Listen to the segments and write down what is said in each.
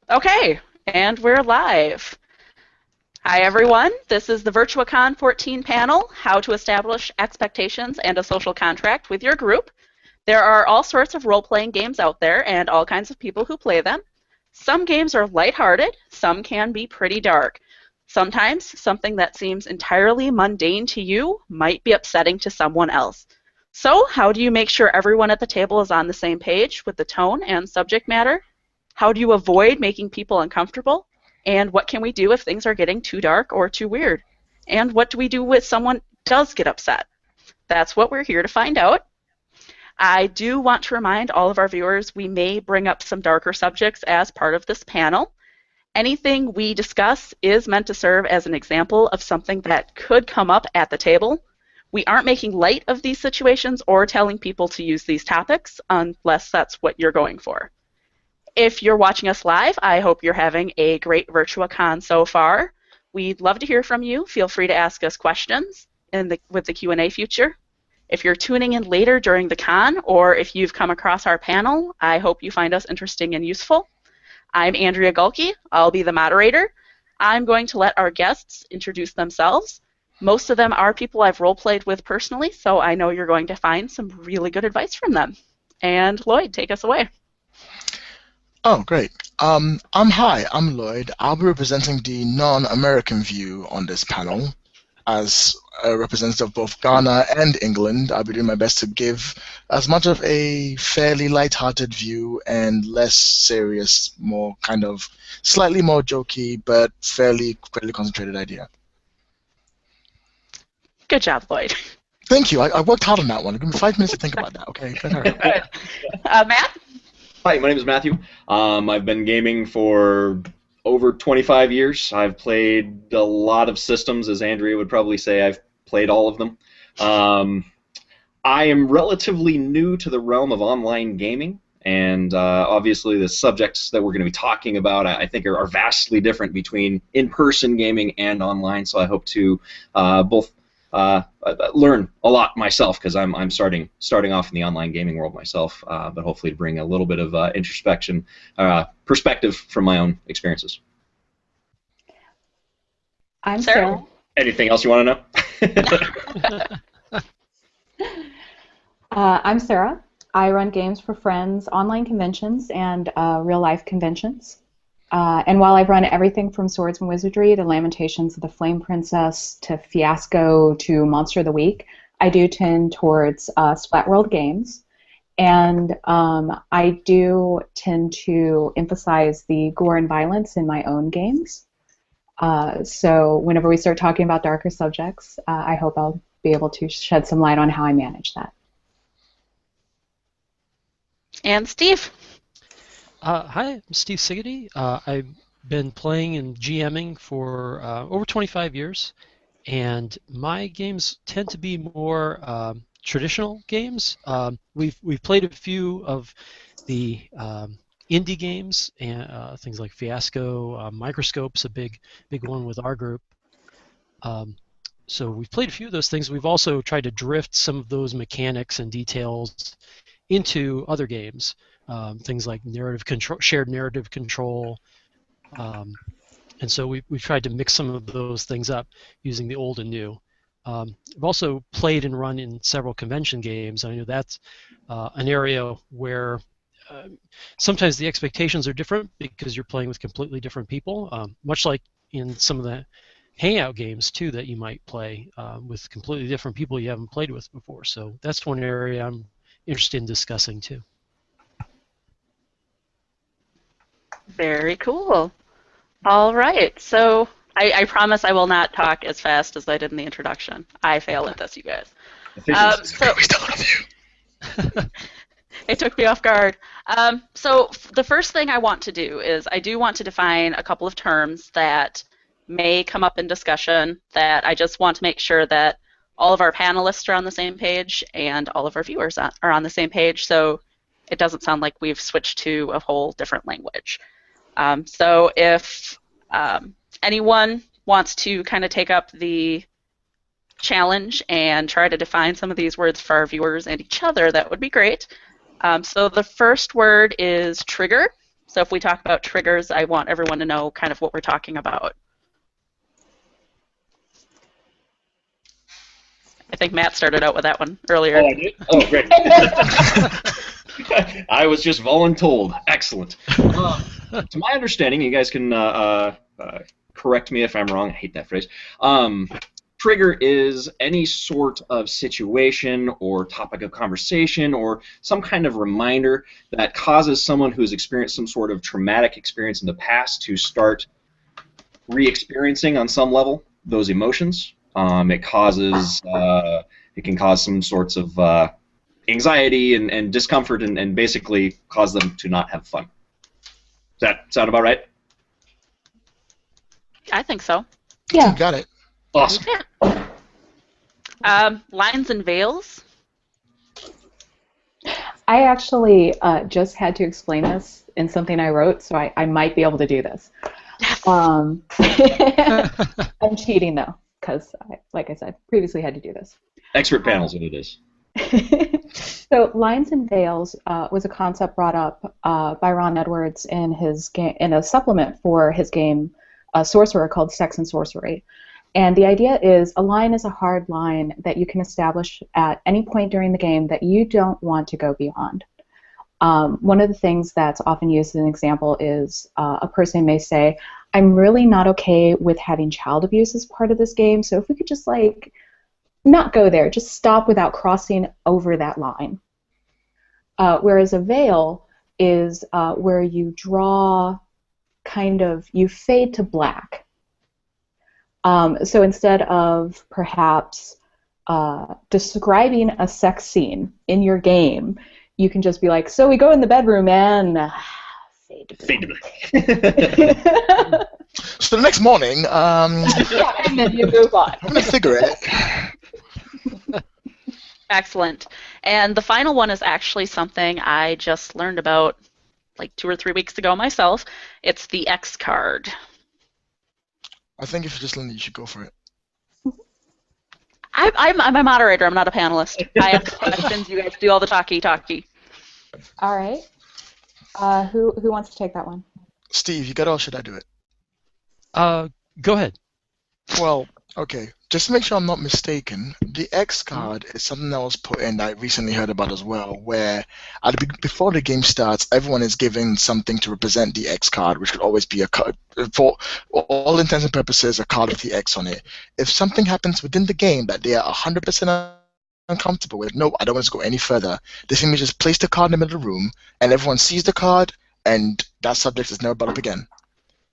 Okay, and we're live. Hi, everyone. This is the Virtuacon 14 panel, How to Establish Expectations and a Social Contract with Your Group. There are all sorts of role-playing games out there and all kinds of people who play them. Some games are lighthearted, some can be pretty dark. Sometimes something that seems entirely mundane to you might be upsetting to someone else. So, how do you make sure everyone at the table is on the same page with the tone and subject matter? How do you avoid making people uncomfortable? And what can we do if things are getting too dark or too weird? And what do we do when someone does get upset? That's what we're here to find out. I do want to remind all of our viewers we may bring up some darker subjects as part of this panel. Anything we discuss is meant to serve as an example of something that could come up at the table. We aren't making light of these situations or telling people to use these topics unless that's what you're going for. If you're watching us live, I hope you're having a great Virtuacon so far. We'd love to hear from you. Feel free to ask us questions with the Q&A feature. If you're tuning in later during the con, or if you've come across our panel, I hope you find us interesting and useful. I'm Andrea Gulke. I'll be the moderator. I'm going to let our guests introduce themselves. Most of them are people I've role-played with personally, so I know you're going to find some really good advice from them. And Lloyd, take us away. Oh, great. I'm Lloyd. I'll be representing the non-American view on this panel. As a representative of both Ghana and England, I'll be doing my best to give as much of a fairly light-hearted view and less serious, more kind of slightly more jokey, but fairly concentrated idea. Good job, Lloyd. Thank you. I worked hard on that one. Give me 5 minutes to think about that, okay? Matt? Hi, my name is Matthew. I've been gaming for over 25 years. I've played a lot of systems, as Andrea would probably say. I've played all of them. I am relatively new to the realm of online gaming, and obviously the subjects that we're going to be talking about I think are vastly different between in-person gaming and online, so I hope to both learn a lot myself, because I'm starting off in the online gaming world myself, but hopefully to bring a little bit of introspection, perspective from my own experiences. I'm Sarah. Anything else you want to know? I'm Sarah. I run games for friends, online conventions, and real-life conventions. And while I've run everything from Swords and Wizardry to Lamentations of the Flame Princess to Fiasco to Monster of the Week, I do tend towards Splat World games. And I do tend to emphasize the gore and violence in my own games. So whenever we start talking about darker subjects, I hope I'll be able to shed some light on how I manage that. And Steve. Hi, I'm Steve Sigety. I've been playing and GMing for over 25 years, and my games tend to be more traditional games. We've played a few of the indie games, and things like Fiasco, Microscope's a big one with our group. So we've played a few of those things. We've also tried to drift some of those mechanics and details into other games. Things like narrative control, shared narrative control, and so we've tried to mix some of those things up using the old and new. I've also played and run in several convention games. I know that's an area where sometimes the expectations are different because you're playing with completely different people, much like in some of the hangout games too that you might play with completely different people you haven't played with before. So that's one area I'm interested in discussing too. Very cool. All right, so I promise I will not talk as fast as I did in the introduction. I fail at this, you guys. It took me off guard. So the first thing I want to do is I do want to define a couple of terms that may come up in discussion that I just want to make sure that all of our panelists are on the same page and all of our viewers are on the same page, so it doesn't sound like we've switched to a whole different language. So if anyone wants to kind of take up the challenge and try to define some of these words for our viewers and each other, that would be great. So the first word is trigger. So if we talk about triggers, I want everyone to know kind of what we're talking about. I think Matt started out with that one earlier. Oh, I did? Oh, great. I was just voluntold. Excellent. To my understanding, you guys can correct me if I'm wrong. I hate that phrase. Trigger is any sort of situation or topic of conversation or some kind of reminder that causes someone who's experienced some sort of traumatic experience in the past to start re-experiencing on some level those emotions. It can cause some sorts of anxiety and discomfort and basically cause them to not have fun. Does that sound about right? I think so. Yeah. You got it. Awesome. Yeah. Lines and veils. I actually just had to explain this in something I wrote, so I might be able to do this. I'm cheating, though, because, like I said, previously had to do this. Expert panels, what it is. So lines and veils was a concept brought up by Ron Edwards in his game, in a supplement for his game Sorcerer called Sex and Sorcery. And the idea is a line is a hard line that you can establish at any point during the game that you don't want to go beyond. One of the things that's often used as an example is a person may say, I'm really not okay with having child abuse as part of this game, so if we could just like not go there, just stop without crossing over that line. Whereas a veil is where you draw you fade to black. So instead of perhaps describing a sex scene in your game, you can just be like, so we go in the bedroom and fade to black. So the next morning, yeah, and then you move on. I'm going to figure it. Excellent. And the final one is actually something I just learned about like 2 or 3 weeks ago myself. It's the X card. I think if you just learned it, you should go for it. I'm a moderator. I'm not a panelist. I ask questions. You guys do all the talky. All right. Who wants to take that one? Steve, you got it, or should I do it? Go ahead. Well, okay. Just to make sure I'm not mistaken, the X card is something that was put in that I recently heard about as well, where before the game starts, everyone is given something to represent the X card, which could always be a card, for all intents and purposes, a card with the X on it. If something happens within the game that they are 100% uncomfortable with, no, I don't want to go any further, they simply just place the card in the middle of the room, and everyone sees the card, and that subject is never brought up again.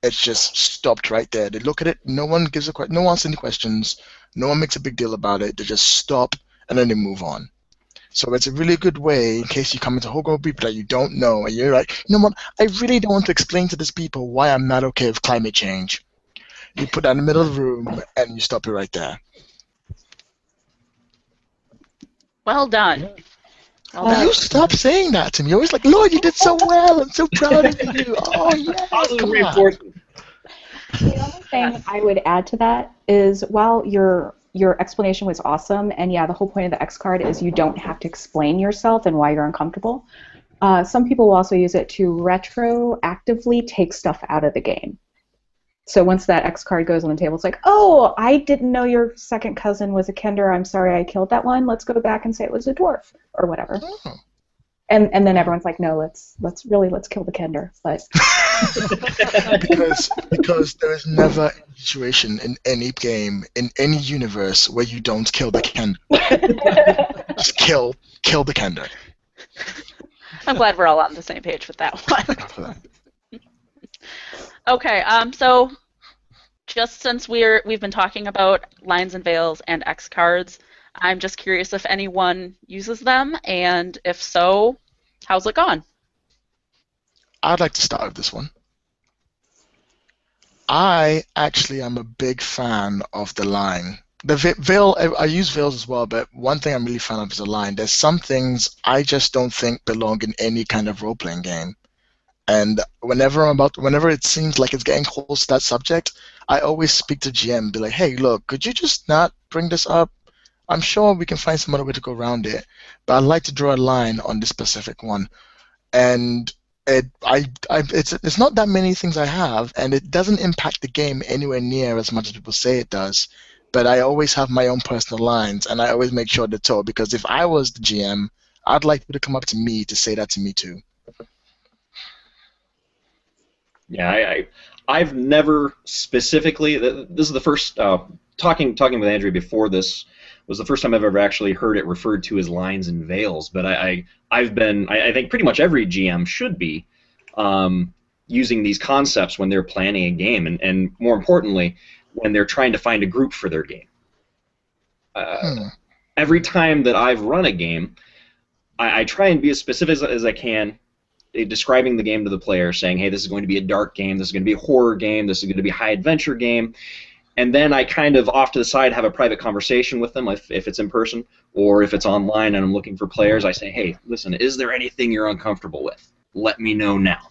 It's just stopped right there. They look at it. No one asks any questions. No one makes a big deal about it. They just stop and then they move on. So it's a really good way in case you come into a whole group of people that you don't know and you're like, you know what? I really don't want to explain to these people why I'm not okay with climate change. You put that in the middle of the room and you stop it right there. Well done. You stop saying that to me. You're always like, Lloyd, you did so well. I'm so proud of you. Oh, yeah. Positive reinforcement. The only thing I would add to that is while your explanation was awesome, and yeah, the whole point of the X card is you don't have to explain yourself and why you're uncomfortable, some people will also use it to retroactively take stuff out of the game. So once that X card goes on the table, it's like, oh, I didn't know your second cousin was a Kender. I'm sorry I killed that one. Let's go back and say it was a dwarf or whatever. Oh. And then everyone's like, no, let's kill the Kender. But because there is never a situation in any game in any universe where you don't kill the Kender. Just kill the Kender. I'm glad we're all on the same page with that one. Okay, so just since we've been talking about lines and veils and X cards, I'm just curious if anyone uses them, and if so, how's it gone? I'd like to start with this one. I actually am a big fan of the line. The veil, I use veils as well, but one thing I'm really fan of is a line. There's some things I just don't think belong in any kind of role-playing game. And whenever it seems like it's getting close to that subject, I always speak to GM and be like, hey, look, could you just not bring this up? I'm sure we can find some other way to go around it, but I'd like to draw a line on this specific one. And It's not that many things I have, and it doesn't impact the game anywhere near as much as people say it does. But I always have my own personal lines, and I always make sure they're told, because if I was the GM, I'd like people to come up to me to say that to me too. Yeah, I've never specifically. This is the first talking with Andrea before this was the first time I've ever actually heard it referred to as lines and veils. But I think pretty much every GM should be using these concepts when they're planning a game, and more importantly, when they're trying to find a group for their game. Every time that I've run a game, I try and be as specific as I can, describing the game to the player, saying, hey, this is going to be a dark game, this is going to be a horror game, this is going to be a high-adventure game, and then I kind of, off to the side, have a private conversation with them, if it's in person, or if it's online and I'm looking for players, I say, hey, listen, is there anything you're uncomfortable with? Let me know now.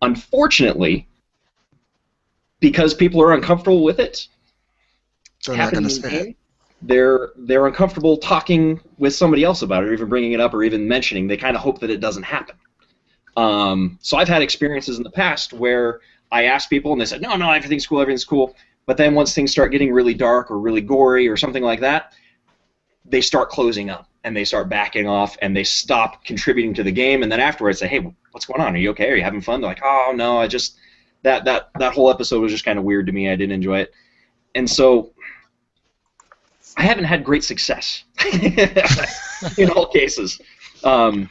Unfortunately, because people are uncomfortable with it, So they're not going to say it. They're uncomfortable talking with somebody else about it, or even bringing it up, or even mentioning. They kind of hope that it doesn't happen. So I've had experiences in the past where I asked people and they said, no, everything's cool. But then once things start getting really dark or really gory or something like that, they start closing up and they start backing off and they stop contributing to the game. And then afterwards say, hey, what's going on? Are you okay? Are you having fun? They're like, oh, no, I just, that whole episode was just kind of weird to me. I didn't enjoy it. And so I haven't had great success in all cases. So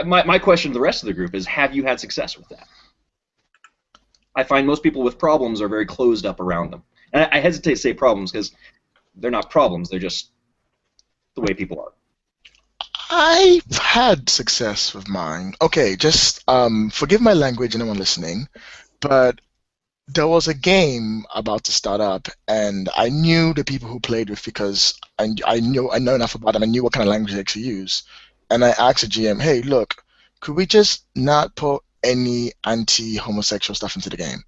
my question to the rest of the group is, have you had success with that? I find most people with problems are very closed up around them. And I hesitate to say problems because they're not problems, they're just the way people are. I've had success with mine. Okay, just forgive my language, anyone listening, but there was a game about to start up, and I knew the people who played with because I know enough about them. I knew what kind of language they actually use. And I asked the GM, hey, look, could we just not put any anti-homosexual stuff into the game?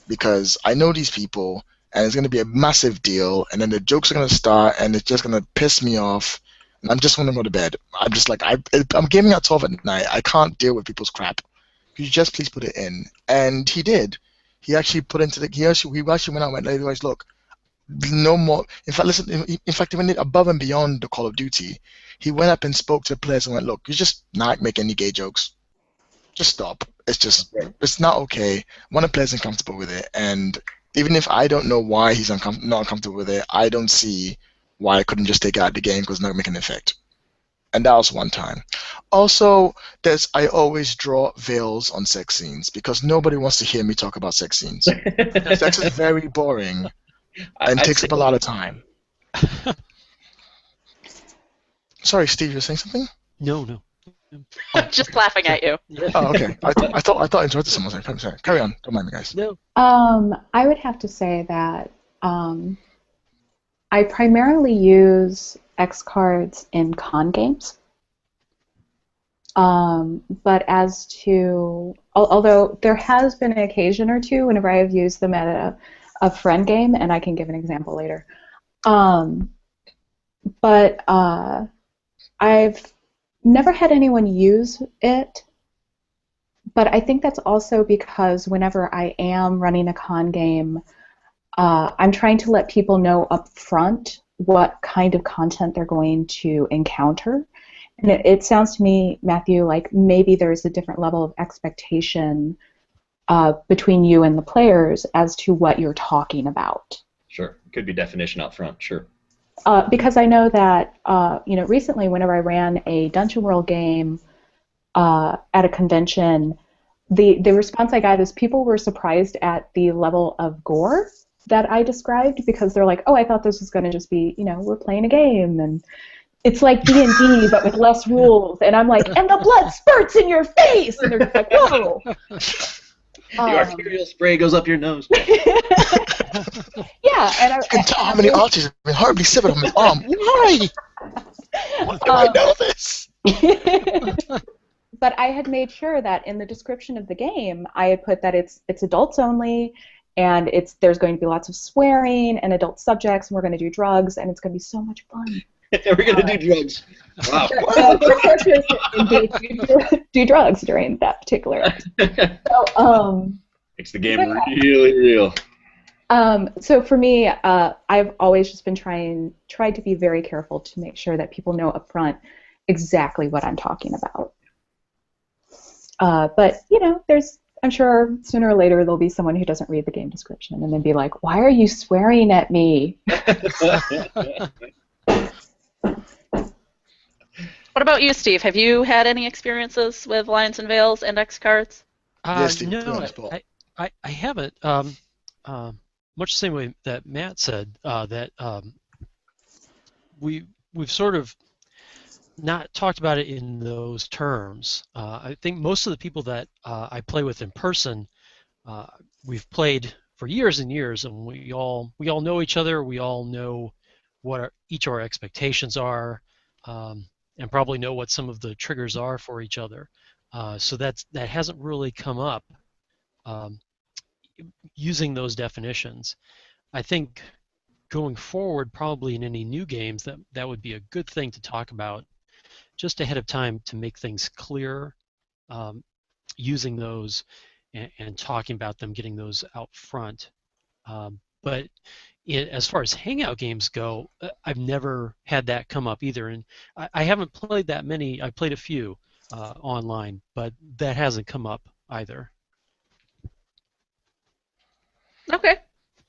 Because I know these people, and it's going to be a massive deal, and then the jokes are going to start, and it's just going to piss me off, and I'm just going to go to bed. I'm just like, I'm gaming at 12 at night. I can't deal with people's crap. Could you just please put it in? And he did. He actually put into the. He actually went out and went, hey, guys, look, no more. In fact, listen. In fact, he went above and beyond the Call of Duty. He went up and spoke to the players and went, look, you just not make any gay jokes. Just stop. It's not okay. One of the players is uncomfortable with it, and even if I don't know why he's not uncomfortable with it, I don't see why I couldn't just take it out of the game because it's not making an effect. And that was one time. Also, I always draw veils on sex scenes because nobody wants to hear me talk about sex scenes. Sex is very boring and takes up a lot of time. Sorry, Steve, you were saying something? No. Just laughing at you. Oh, okay. I thought I interrupted someone. Sorry. Carry on. Don't mind me, guys. No. I would have to say that I primarily use X cards in con games. But as to, although there has been an occasion or two whenever I have used them at a friend game, and I can give an example later. But I've never had anyone use it, but I think that's also because whenever I am running a con game, I'm trying to let people know up front what kind of content they're going to encounter. And it sounds to me, Matthew, like maybe there's a different level of expectation between you and the players as to what you're talking about. Sure. Could be definition out front, sure. Because I know that recently, whenever I ran a Dungeon World game at a convention, the response I got is people were surprised at the level of gore that I described because they're like, oh, I thought this was going to just be, we're playing a game and it's like D&D but with less rules. And I'm like, and the blood spurts in your face, and they're just like, whoa. The arterial spray goes up your nose. Yeah, and You can tell how many arches have been horribly severed on my arm. Why? Why do I know this? But I had made sure that in the description of the game, I had put that it's adults only, and there's going to be lots of swearing and adult subjects, and we're going to do drugs, and it's going to be so much fun. We're gonna do drugs. Wow. Your characters indeed do drugs during that particular episode. So, Makes the game really real. So for me, I've always just been tried to be very careful to make sure that people know up front exactly what I'm talking about. But I'm sure sooner or later there'll be someone who doesn't read the game description and then be like, "Why are you swearing at me?" What about you, Steve? Have you had any experiences with Lions and Veils Index cards? Yes, Steve, put me on No, the spot. I haven't. Much the same way that Matt said, that we've sort of not talked about it in those terms. I think most of the people that I play with in person, we've played for years and years, and we all know each other. We all know what each of our expectations are, and probably know what some of the triggers are for each other. So that hasn't really come up using those definitions. I think going forward, probably in any new games, that would be a good thing to talk about just ahead of time to make things clear, using those and talking about them, getting those out front. But as far as hangout games go, I've never had that come up either, and I haven't played that many. I played a few online, but that hasn't come up either. Okay,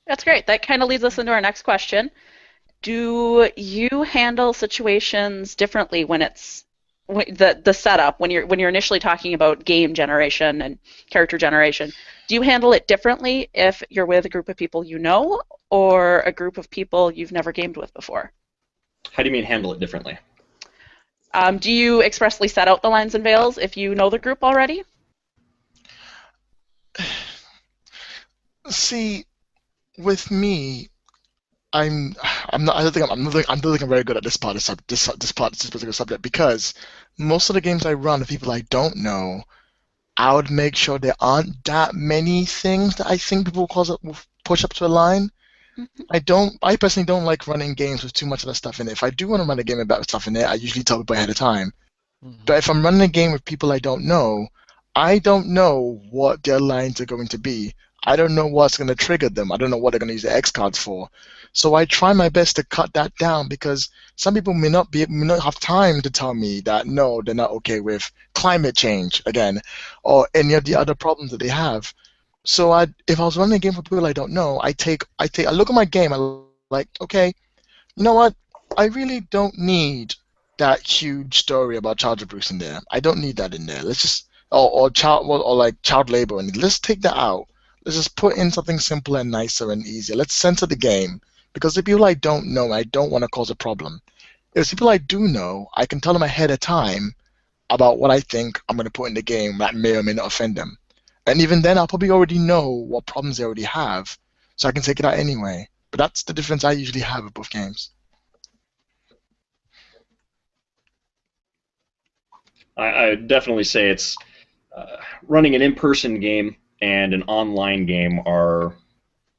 that's great. That kind of leads us into our next question. Do you handle situations differently when it's the setup, when you're initially talking about game generation and character generation? Do you handle it differently if you're with a group of people you know or a group of people you've never gamed with before? How do you mean handle it differently? Do you expressly set out the lines and veils if you know the group already? See, with me, I'm not. I don't think I'm not very good at this part of this particular subject, because most of the games I run with people I don't know, I would make sure there aren't that many things that I think people will push up to a line. I personally don't like running games with too much of that stuff in it. If I do want to run a game with that stuff in it, I usually tell people ahead of time. But if I'm running a game with people I don't know what their lines are going to be. I don't know what's going to trigger them. I don't know what they're going to use the X cards for. So I try my best to cut that down, because some people may not have time to tell me that no, they're not okay with climate change again, or any of the other problems that they have. So if I was running a game for people I don't know, I look at my game. I'm like, okay, you know what? I really don't need that huge story about child abuse in there. I don't need that in there. Let's just or child labor, and let's take that out. Let's just put in something simpler and nicer and easier. Let's censor the game, because the people I don't know, I don't want to cause a problem. If it's people I do know, I can tell them ahead of time about what I think I'm going to put in the game that may or may not offend them. And even then, I'll probably already know what problems they already have, so I can take it out anyway. But that's the difference I usually have with both games. I definitely say it's running an in-person game and an online game are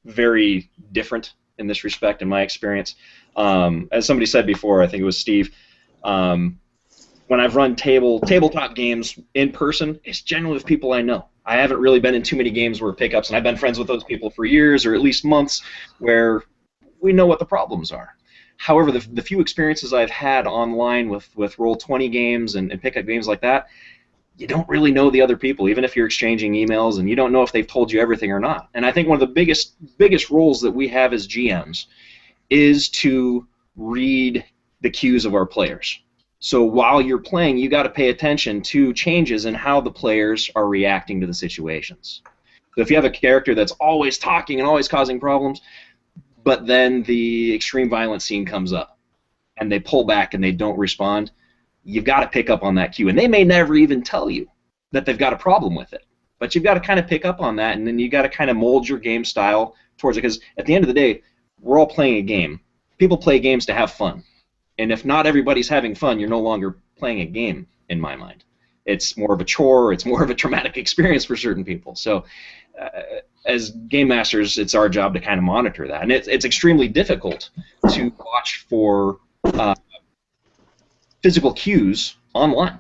very different in this respect, in my experience. As somebody said before, I think it was Steve, when I've run tabletop games in person, it's generally with people I know. I haven't really been in too many games where pickups, and I've been friends with those people for years or at least months, where we know what the problems are. However, the few experiences I've had online with Roll20 games and pickup games like that, you don't really know the other people, even if you're exchanging emails, and you don't know if they've told you everything or not. And I think one of the biggest roles that we have as GMs is to read the cues of our players. So while you're playing, you got to pay attention to changes in how the players are reacting to the situations. So if you have a character that's always talking and always causing problems, but then the extreme violence scene comes up, and they pull back and they don't respond, you've got to pick up on that cue. And they may never even tell you that they've got a problem with it. But you've got to kind of pick up on that, and then you've got to kind of mold your game style towards it. Because at the end of the day, we're all playing a game. People play games to have fun. And if not everybody's having fun, you're no longer playing a game, in my mind. It's more of a chore. It's more of a traumatic experience for certain people. So as game masters, it's our job to kind of monitor that. And it's extremely difficult to watch for physical cues online.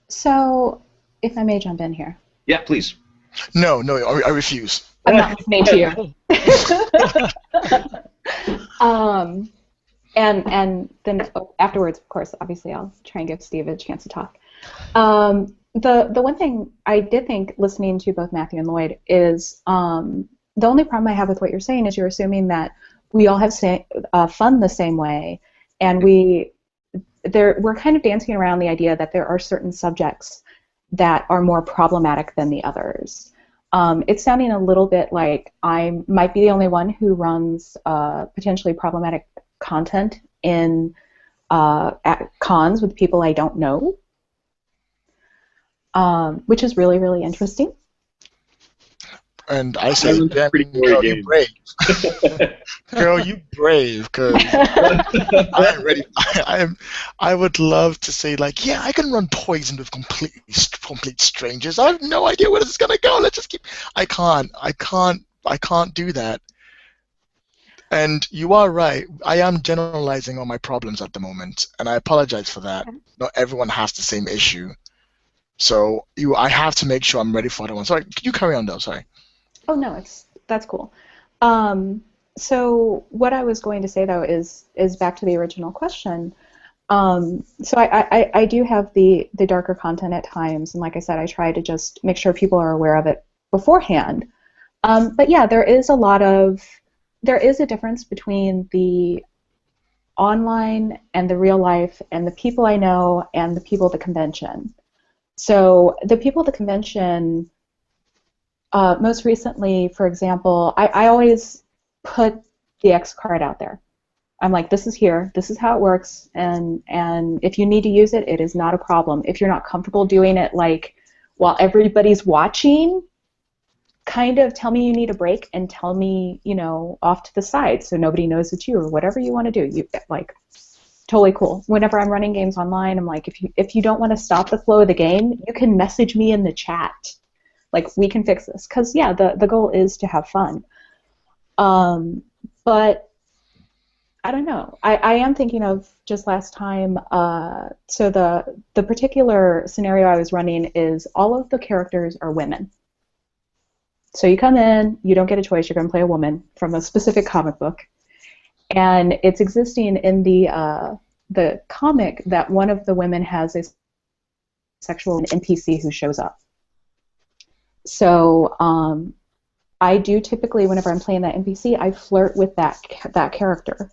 So, if I may jump in here. Yeah, please. No, I refuse. I'm not listening to you. And then afterwards, of course, obviously, I'll try and give Steve a chance to talk. The one thing I did think, listening to both Matthew and Lloyd, is the only problem I have with what you're saying is you're assuming that we all have fun the same way, and we're kind of dancing around the idea that there are certain subjects that are more problematic than the others. It's sounding a little bit like I might be the only one who runs potentially problematic content in at cons with people I don't know, which is really, really interesting. And I say, girl, you brave. Girl, you brave, because I am ready. I would love to say, like, yeah, I can run poison with complete strangers. I have no idea where this is gonna go. Let's just keep. I can't do that. And you are right. I am generalizing on my problems at the moment, and I apologize for that. Not everyone has the same issue. So I have to make sure I'm ready for that one. Sorry, you carry on though. Sorry. Oh no, that's cool. So what I was going to say though is back to the original question. So I do have the darker content at times, and like I said, I try to just make sure people are aware of it beforehand. But yeah, there is a difference between the online and the real life, and the people I know and the people at the convention. So the people at the convention, most recently, for example, I always put the X card out there. I'm like, this is here, this is how it works, and if you need to use it, it is not a problem. If you're not comfortable doing it, like, while everybody's watching, kind of tell me you need a break and tell me, off to the side so nobody knows it's you, or whatever you want to do. You like, totally cool. Whenever I'm running games online, I'm like, if you don't want to stop the flow of the game, you can message me in the chat. Like, we can fix this, because yeah, the goal is to have fun. But I don't know. I am thinking of just last time. So the particular scenario I was running is all of the characters are women. So you come in, you don't get a choice. You're going to play a woman from a specific comic book, and it's existing in the comic that one of the women has a sexual NPC who shows up. So I do typically, whenever I'm playing that NPC, I flirt with that character.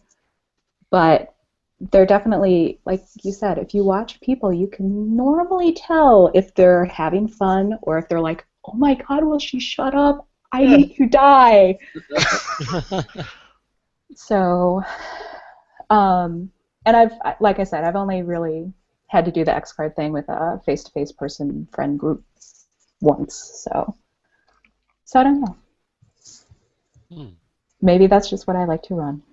But they're definitely, like you said, if you watch people, you can normally tell if they're having fun or if they're like, oh my God, will she shut up? I need to die. So, and like I said, I've only really had to do the X card thing with a face-to-face person friend group once, so I don't know. Maybe that's just what I like to run.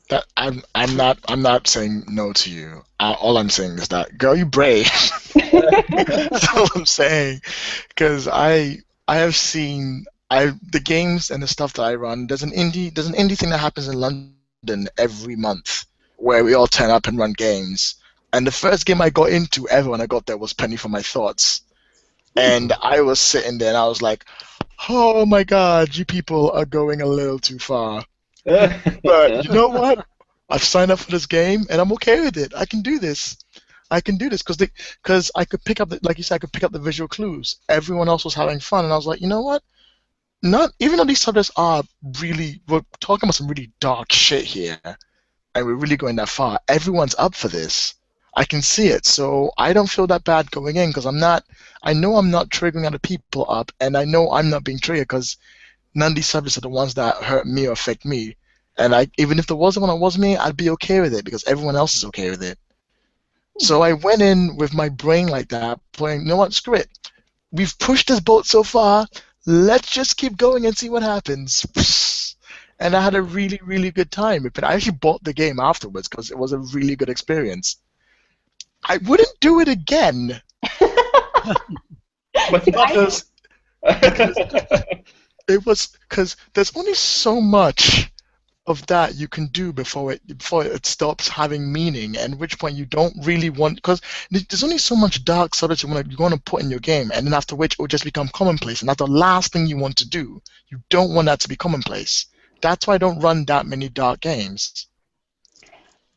That I'm not saying no to you. All I'm saying is that, girl, you brave. That's all I'm saying, because I have seen the games and the stuff that I run. There's an indie thing that happens in London every month where we all turn up and run games. And the first game I got into ever when I got there was Penny for My Thoughts. And I was sitting there and I was like, oh my God, you people are going a little too far. But you know what? I've signed up for this game and I'm okay with it. I can do this. Because I could pick up, like you said, I could pick up the visual clues. Everyone else was having fun, and I was like, you know what? Even though these subjects are we're talking about some really dark shit here, and we're really going that far. Everyone's up for this. I can see it, so I don't feel that bad going in, because I know I'm not triggering other people up, and I know I'm not being triggered, because none of these subjects are the ones that hurt me or affect me. And even if there was one that was me, I'd be okay with it, because everyone else is okay with it. So I went in with my brain like that, playing, you know what, screw it. We've pushed this boat so far, let's just keep going and see what happens. And I had a really, really good time. But I actually bought the game afterwards because it was a really good experience. I wouldn't do it again. because there's only so much of that you can do before it stops having meaning, and which point you don't really want, because there's only so much dark subject you want to put in your game, and then after which it will just become commonplace, and that's the last thing you want to do. You don't want that to be commonplace. That's why I don't run that many dark games.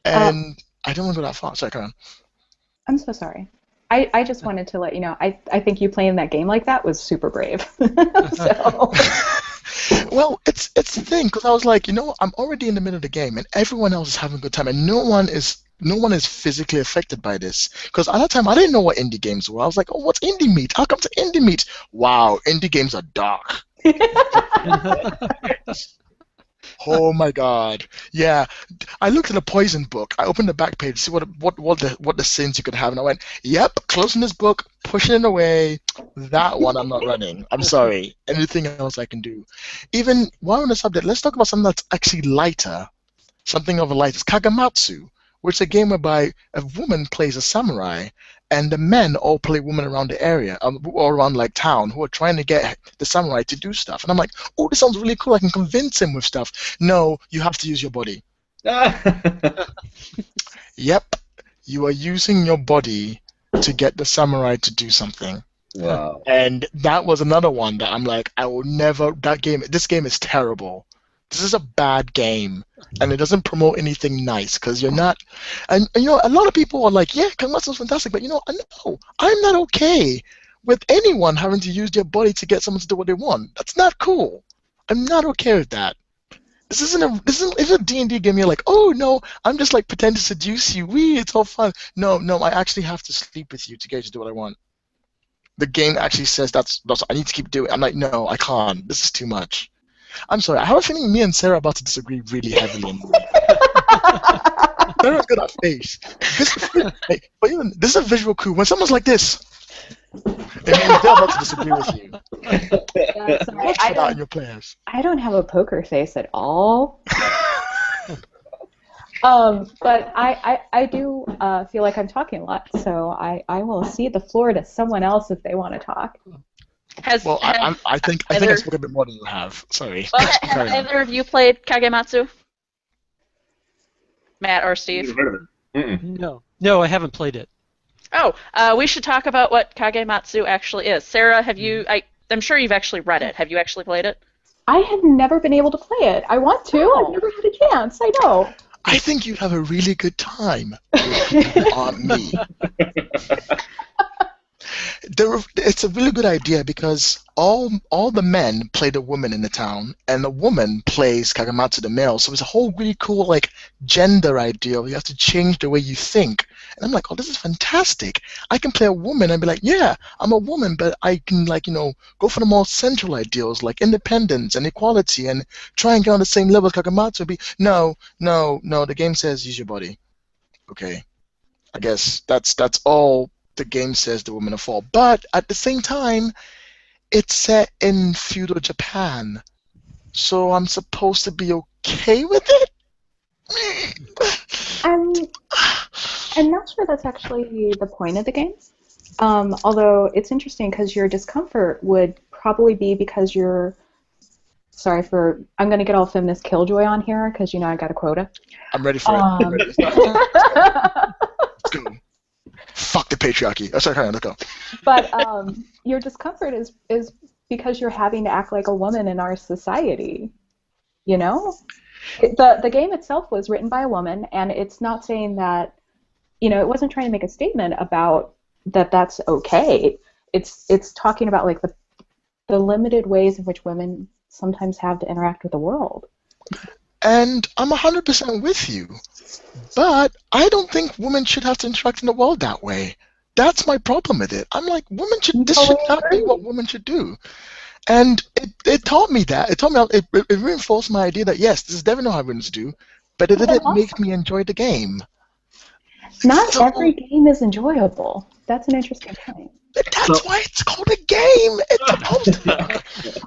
And I don't want to go that far. Sorry, Karen. I'm so sorry. I just wanted to let you know, I think you playing that game like that was super brave. So. Well, it's the thing, because I was like, I'm already in the middle of the game, and everyone else is having a good time, and no one is physically affected by this. Because at that time, I didn't know what indie games were. I was like, oh, what's indie meat? How come to indie meat? Wow, indie games are dark. Oh my God! Yeah, I looked at the poison book. I opened the back page to see what the sins you could have, and I went, "Yep, closing this book, pushing it away. That one I'm not running. I'm sorry. Anything else I can do." Even while on the subject, let's talk about something that's actually lighter. Something of a light is Kagamatsu, which is a game whereby a woman plays a samurai, and the men all play women around the area, all around like town, who are trying to get the samurai to do stuff. And I'm like, oh, this sounds really cool. I can convince him with stuff. No, you have to use your body. Yep, you are using your body to get the samurai to do something. Wow. And that was another one that I'm like, I will never. This game is terrible. This is a bad game, and it doesn't promote anything nice, because you're not, and a lot of people are like, yeah, Kagamatsu's fantastic, but no, I'm not okay with anyone having to use their body to get someone to do what they want. That's not cool. I'm not okay with that. This isn't a D&D game. You're like, oh no, I'm just like pretend to seduce you. It's all fun. No, I actually have to sleep with you to get you to do what I want. The game actually says that's I need to keep doing it. I'm like, no, I can't. This is too much. I'm sorry. I have a feeling me and Sarah are about to disagree really heavily. Sarah's got that face. But even this is a visual coup. When someone's like this, it means they're about to disagree with you. Yeah, sorry. Watch for that in your players. I don't have a poker face at all. But I do feel like I'm talking a lot, so I will cede the floor to someone else if they want to talk. I think I spoke a bit more than you have. Sorry. Well, have either of you played Kagematsu? Matt or Steve? No, I haven't played it. Oh, we should talk about what Kagematsu actually is. Sarah, have you? I'm sure you've actually read it. Have you actually played it? I have never been able to play it. I want to. Oh. I've never had a chance. I know. I think you'd have a really good time on me. It's a really good idea because all the men play the woman in the town, and the woman plays Kagamatsu, the male. So it's a whole really cool like gender idea where you have to change the way you think. And I'm like, oh, this is fantastic. I can play a woman and be like, yeah, I'm a woman, but I can go for the more central ideals like independence and equality and try and get on the same level as Kagamatsu. No, the game says use your body. Okay, I guess that's all the game says the women are for. But at the same time, it's set in feudal Japan, so I'm supposed to be okay with it? I'm not sure that's actually the point of the game. Although it's interesting because your discomfort would probably be because you're... I'm going to get all feminist killjoy on here because I got a quota. I'm ready for it. Let's go. Fuck the patriarchy. Oh, sorry, let's go. But your discomfort is because you're having to act like a woman in our society. The game itself was written by a woman, and it's not saying that, it wasn't trying to make a statement about that's okay. It's talking about like the limited ways in which women sometimes have to interact with the world. And I'm 100% with you, but I don't think women should have to interact in the world that way. That's my problem with it. I'm like, this should not be what women should do. And it taught me that. It reinforced my idea that, yes, this is definitely how women do, but it didn't make me enjoy the game. Not every game is enjoyable. That's an interesting point. That's why it's called a game. It's supposed to be.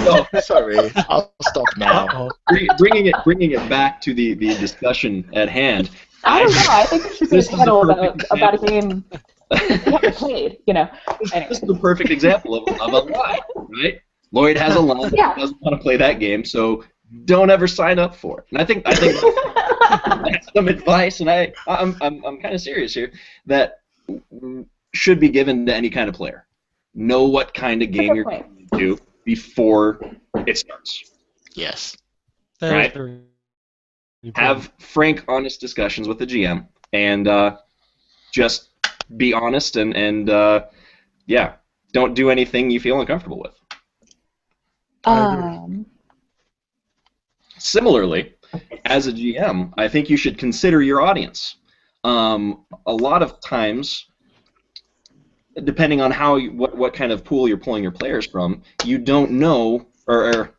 No, sorry. I'll stop now. Bringing it back to the discussion at hand. I don't know. I think we should be a panel about a game we haven't played. Anyway. This is the perfect example of a lie, right? Lloyd has a line. He doesn't want to play that game, so don't ever sign up for it. And I think that's some advice, and I'm kind of serious here, that should be given to any kind of player. Know what kind of game you're going to do before it starts. Yes. Right? Have frank, honest discussions with the GM, and just be honest, and yeah, don't do anything you feel uncomfortable with. Similarly, as a GM, I think you should consider your audience. A lot of times, depending on what kind of pool you're pulling your players from, you don't know, or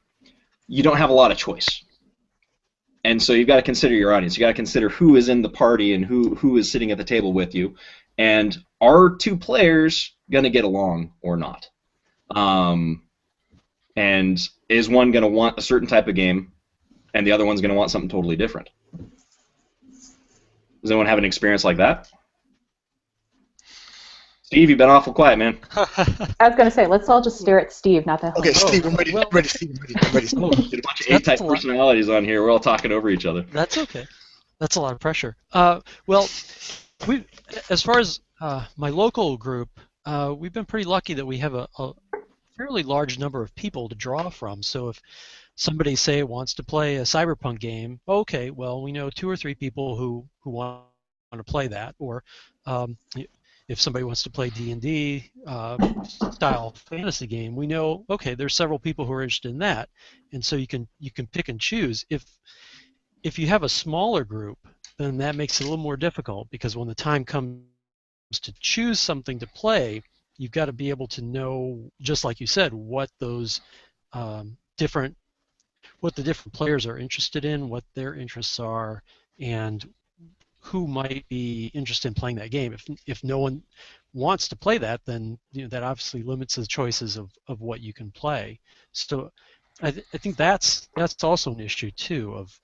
you don't have a lot of choice. And so you've got to consider your audience. You've got to consider who is in the party and who is sitting at the table with you. And are two players going to get along or not? And is one going to want a certain type of game and the other one's going to want something totally different? Does anyone have an experience like that? Steve, you've been awful quiet, man. I was going to say, let's all just stare at Steve, not that. Okay, Steve, I'm ready. Steve, I'm ready. There's a bunch of A-type personalities on here. We're all talking over each other. That's okay. That's a lot of pressure. Well, as far as my local group, we've been pretty lucky that we have a fairly large number of people to draw from. So if somebody, say, wants to play a cyberpunk game, okay, well, we know 2 or 3 people who want to play that. Or if somebody wants to play D&D style fantasy game, we know, okay, there's several people who are interested in that, and so you can pick and choose. If you have a smaller group, then that makes it a little more difficult, because when the time comes to choose something to play, you've got to be able to know, just like you said, what those what the different players are interested in, what their interests are, and who might be interested in playing that game. If no one wants to play that, then that obviously limits the choices of what you can play. So I think that's also an issue too, of,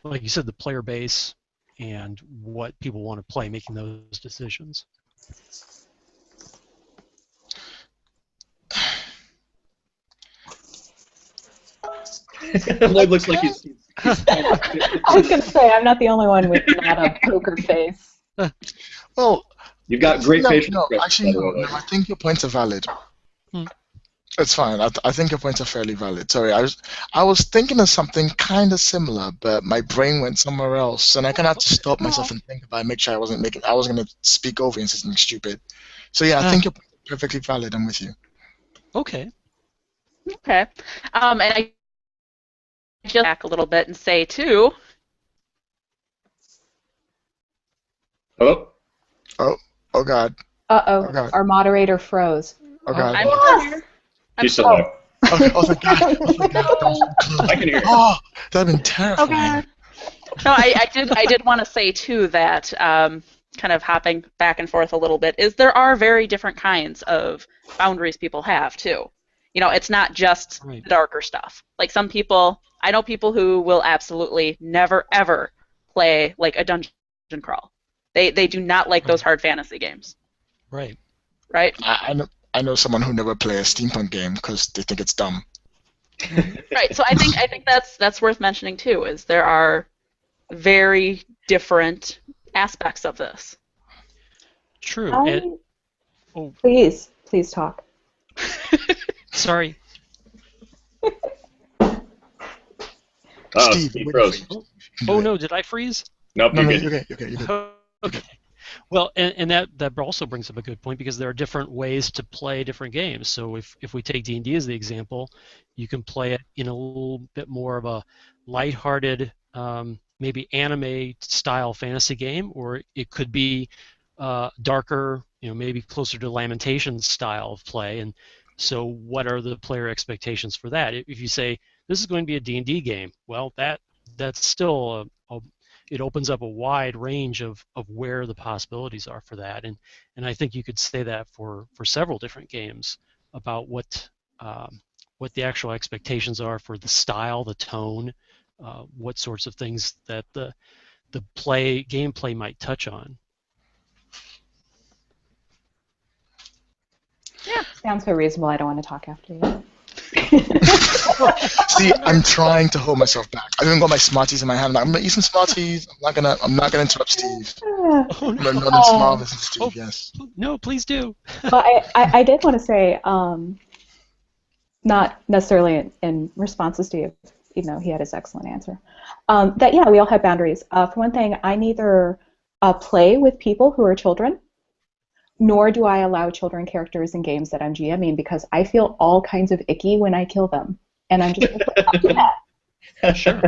like you said, the player base and what people want to play, making those decisions. Lloyd looks like he's I was going to say, I'm not the only one with not a poker face. Well, you've got great facial no, expressions. actually, no, I think your points are valid. It's fine. I think your points are fairly valid. Sorry, I was thinking of something kind of similar, but my brain went somewhere else, and I kind of had to stop myself and think about it, make sure I wasn't going to speak over you and say something stupid. So yeah, I think you're perfectly valid. I'm with you. Okay. Okay. And I just back a little bit and say too. Hello? Oh God. Uh-oh. Oh, God. Our moderator froze. Oh God. I'm still here. She's still there. Oh thank God. Oh, God. I can hear you. Oh, that'd been terrifying. Okay. No, I did want to say too that kind of hopping back and forth a little bit is there are very different kinds of boundaries people have too. It's not just the darker stuff. Like some people, I know people who will absolutely never ever play like a dungeon crawl. They do not like those hard fantasy games. Right. Right? I know someone who never plays a steampunk game because they think it's dumb. Right. So I think that's worth mentioning too. Is there are very different aspects of this. True. Please talk. Sorry. Steve, he froze. Oh no, did I freeze? Nope, No, you're you're good. okay. You're good. Okay. Well, and that also brings up a good point, because there are different ways to play different games. So if we take D&D as the example, you can play it in a little bit more of a lighthearted, maybe anime-style fantasy game, or it could be darker, maybe closer to Lamentations style of play. And so what are the player expectations for that? If you say, this is going to be a D&D game, well, that's still it opens up a wide range of where the possibilities are for that, and I think you could say that for several different games about what the actual expectations are for the style, the tone, what sorts of things that the gameplay might touch on. Yeah, sounds so reasonable. I don't want to talk after you. See, I'm trying to hold myself back. I even got my Smarties in my hand. I'm gonna eat some Smarties. I'm not gonna interrupt Steve. Oh, I'm no. gonna nod and smile, listen to Steve. Yes. No, please do. But I did want to say, not necessarily in response to Steve, even though he had his excellent answer, that yeah, we all have boundaries. For one thing, I neither play with people who are children, nor do I allow children characters in games that I'm GMing because I feel all kinds of icky when I kill them, and I'm just like, I'll do that. Sure.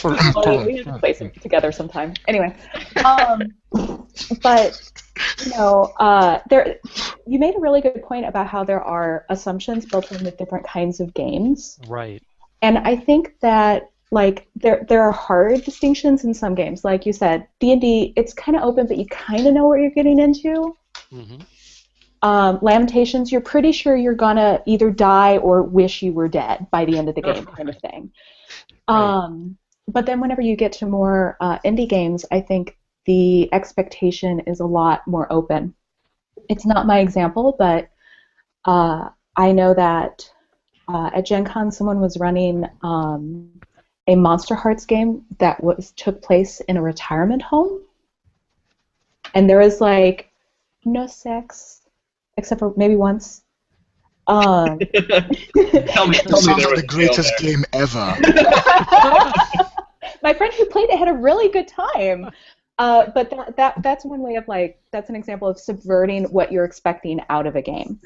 Well, we need to play some together sometime. Anyway, but you know, you made a really good point about how there are assumptions built in with different kinds of games. Right. And I think that like there are hard distinctions in some games. Like you said, D&D, it's kind of open, but you kind of know what you're getting into. Mm-hmm. Lamentations, you're pretty sure you're gonna either die or wish you were dead by the end of the game, kind of thing. Right. But then whenever you get to more indie games, I think the expectation is a lot more open. It's not my example, but I know that at Gen Con someone was running a Monster Hearts game that took place in a retirement home, and there was like no sex except for maybe once. Tell me It sounds there like was the greatest game ever. My friend who played it had a really good time. But that's one way of like, that's an example of subverting what you're expecting out of a game.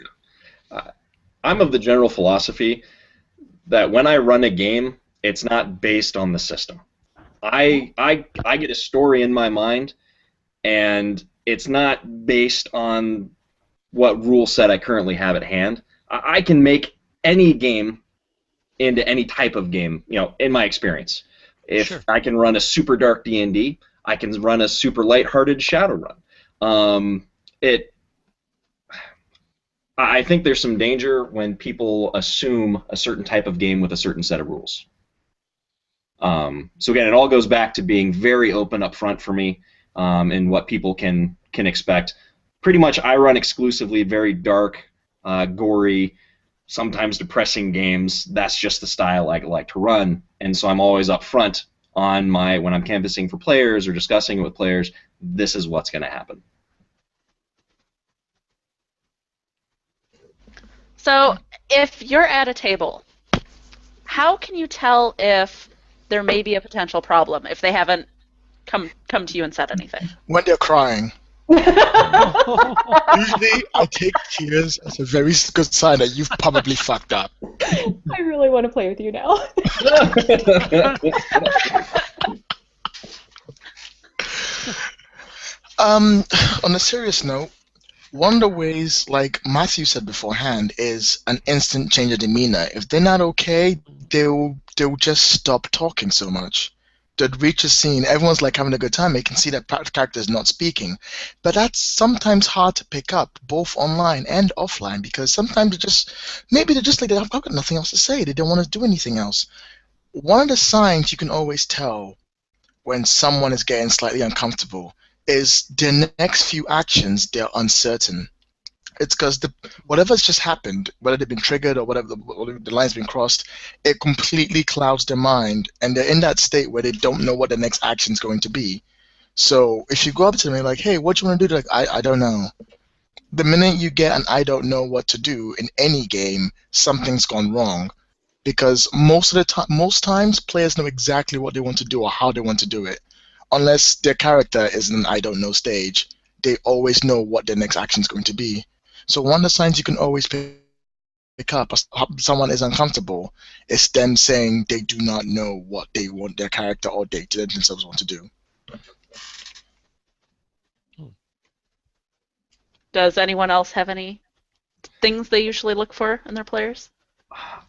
I'm of the general philosophy that when I run a game, it's not based on the system. I get a story in my mind, and it's not based on what rule set I currently have at hand. I can make any game into any type of game, you know, in my experience. If Sure. I can run a super dark D&D, I can run a super lighthearted Shadowrun. I think there's some danger when people assume a certain type of game with a certain set of rules. So again, it all goes back to being very open up front for me in what people can expect. Pretty much, I run exclusively very dark, gory, sometimes depressing games. That's just the style I like to run, and so I'm always up front on when I'm canvassing for players or discussing it with players. This is what's going to happen. So if you're at a table, how can you tell if there may be a potential problem if they haven't come to you and said anything? When they're crying. Usually, I take tears as a very good sign that you've probably fucked up. I really want to play with you now. On a serious note, one of the ways, like Matthew said beforehand, is an instant change of demeanor. If they're not okay, they'll just stop talking so much. They'd reach a scene, everyone's like having a good time, you can see that character is not speaking. But that's sometimes hard to pick up, both online and offline, because sometimes maybe they're just like, I've got nothing else to say, they don't want to do anything else. One of the signs you can always tell when someone is getting slightly uncomfortable is their next few actions, they're uncertain. It's because whatever's just happened, whether they've been triggered or whatever the line's been crossed, it completely clouds their mind, and they're in that state where they don't know what the next action's going to be. So if you go up to them and like, hey, what do you want to do? They're like, I don't know. The minute you get an I don't know what to do in any game, something's gone wrong. Because most times players know exactly what they want to do or how they want to do it. Unless their character is in an I don't know stage, they always know what their next action is going to be. So one of the signs you can always pick up someone is uncomfortable is them saying they do not know what they want their character or they themselves want to do. Does anyone else have any things they usually look for in their players?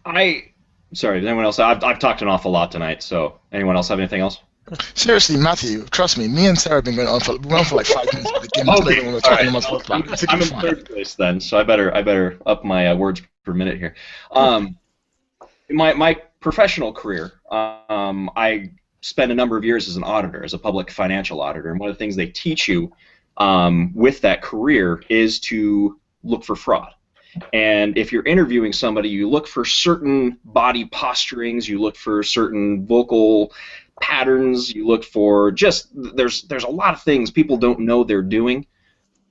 Sorry, does anyone else? I've talked an awful lot tonight, so anyone else have anything else? Seriously, Matthew, trust me and Sarah have been going on for like 5 minutes with the game. Okay, when we're talking about sports plan. I'm in third place then, so I better up my words per minute here. My professional career, I spent a number of years as an auditor, as a public financial auditor, and one of the things they teach you with that career is to look for fraud. And if you're interviewing somebody, you look for certain body posturings, you look for certain vocal patterns, you look for just there's a lot of things people don't know they're doing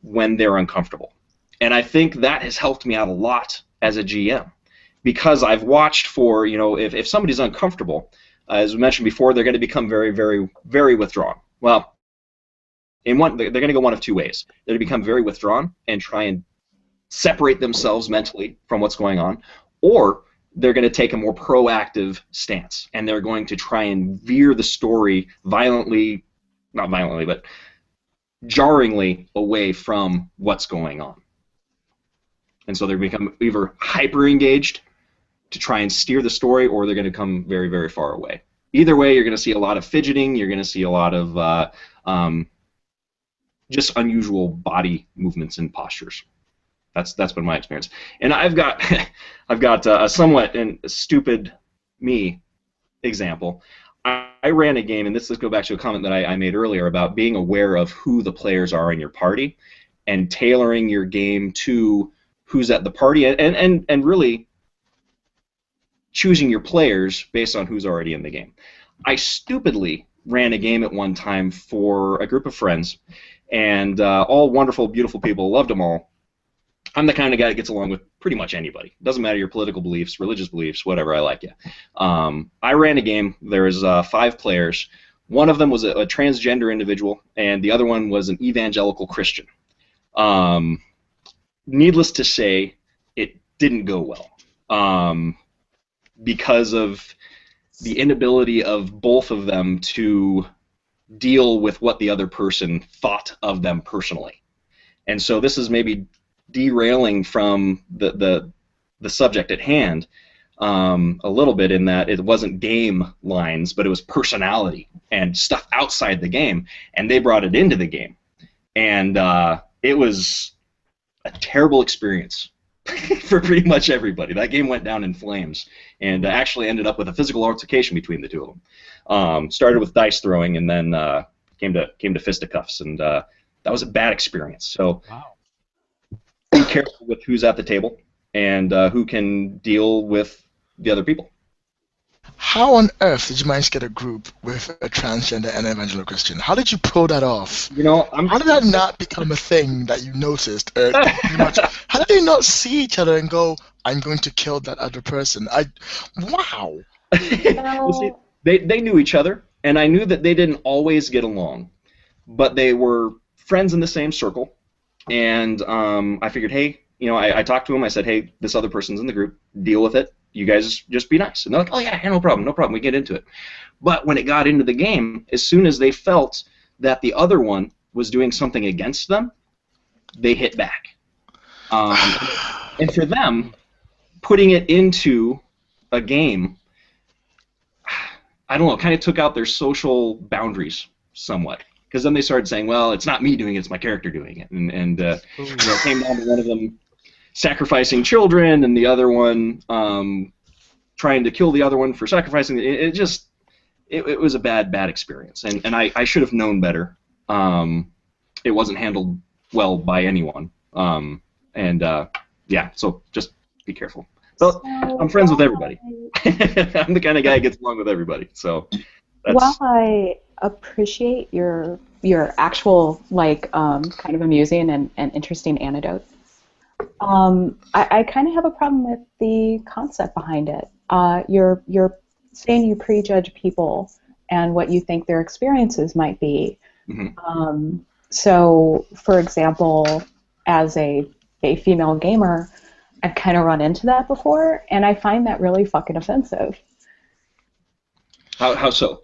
when they're uncomfortable. And I think that has helped me out a lot as a GM, because I've watched for, if somebody's uncomfortable, as we mentioned before, they're going to become very, very, very withdrawn. Well, they're going to go one of two ways. They're going to become very withdrawn and try and separate themselves mentally from what's going on, or they're going to take a more proactive stance, and they're going to try and veer the story violently, not violently, but jarringly away from what's going on. And so they become either hyper engaged to try and steer the story, or they're going to come very, very far away. Either way, you're going to see a lot of fidgeting. You're going to see a lot of just unusual body movements and postures. That's been my experience. And I've got a somewhat stupid me example. I ran a game, and let's go back to a comment that I made earlier about being aware of who the players are in your party and tailoring your game to who's at the party, and really choosing your players based on who's already in the game. I stupidly ran a game at one time for a group of friends, and all wonderful, beautiful people, loved them all. I'm the kind of guy that gets along with pretty much anybody. Doesn't matter your political beliefs, religious beliefs, whatever, I like you. I ran a game. There was 5 players. One of them was a transgender individual, and the other one was an evangelical Christian. Needless to say, it didn't go well because of the inability of both of them to deal with what the other person thought of them personally. And so this is maybe derailing from the subject at hand a little bit, in that it wasn't game lines, but it was personality and stuff outside the game, and they brought it into the game. And it was a terrible experience for pretty much everybody. That game went down in flames, and actually ended up with a physical altercation between the two of them. Started with dice throwing, and then came to fisticuffs, and that was a bad experience. So Wow. Be careful with who's at the table and who can deal with the other people. How on earth did you manage to get a group with a transgender and an evangelical Christian? How did you pull that off? How did that not become a thing that you noticed? Pretty much, how did they not see each other and go, "I'm going to kill that other person"? Wow. Well, see, they knew each other, and I knew that they didn't always get along, but they were friends in the same circle. And I figured, hey, I talked to him. I said, hey, this other person's in the group. Deal with it. You guys just be nice. And they're like, oh, yeah, no problem. We get into it. But when it got into the game, as soon as they felt that the other one was doing something against them, they hit back. And for them, putting it into a game, I don't know, kind of took out their social boundaries somewhat. Because then they started saying, well, it's not me doing it, it's my character doing it. And it came down to one of them sacrificing children, and the other one trying to kill the other one for sacrificing. It was a bad experience. And I should have known better. It wasn't handled well by anyone. So just be careful. So I'm friends with everybody. I'm the kind of guy who gets along with everybody. So while I appreciate your actual kind of amusing and interesting anecdote, I kind of have a problem with the concept behind it. You're saying you prejudge people and what you think their experiences might be. Mm-hmm. So, for example, as a female gamer, I've kind of run into that before, and I find that really fucking offensive. How so?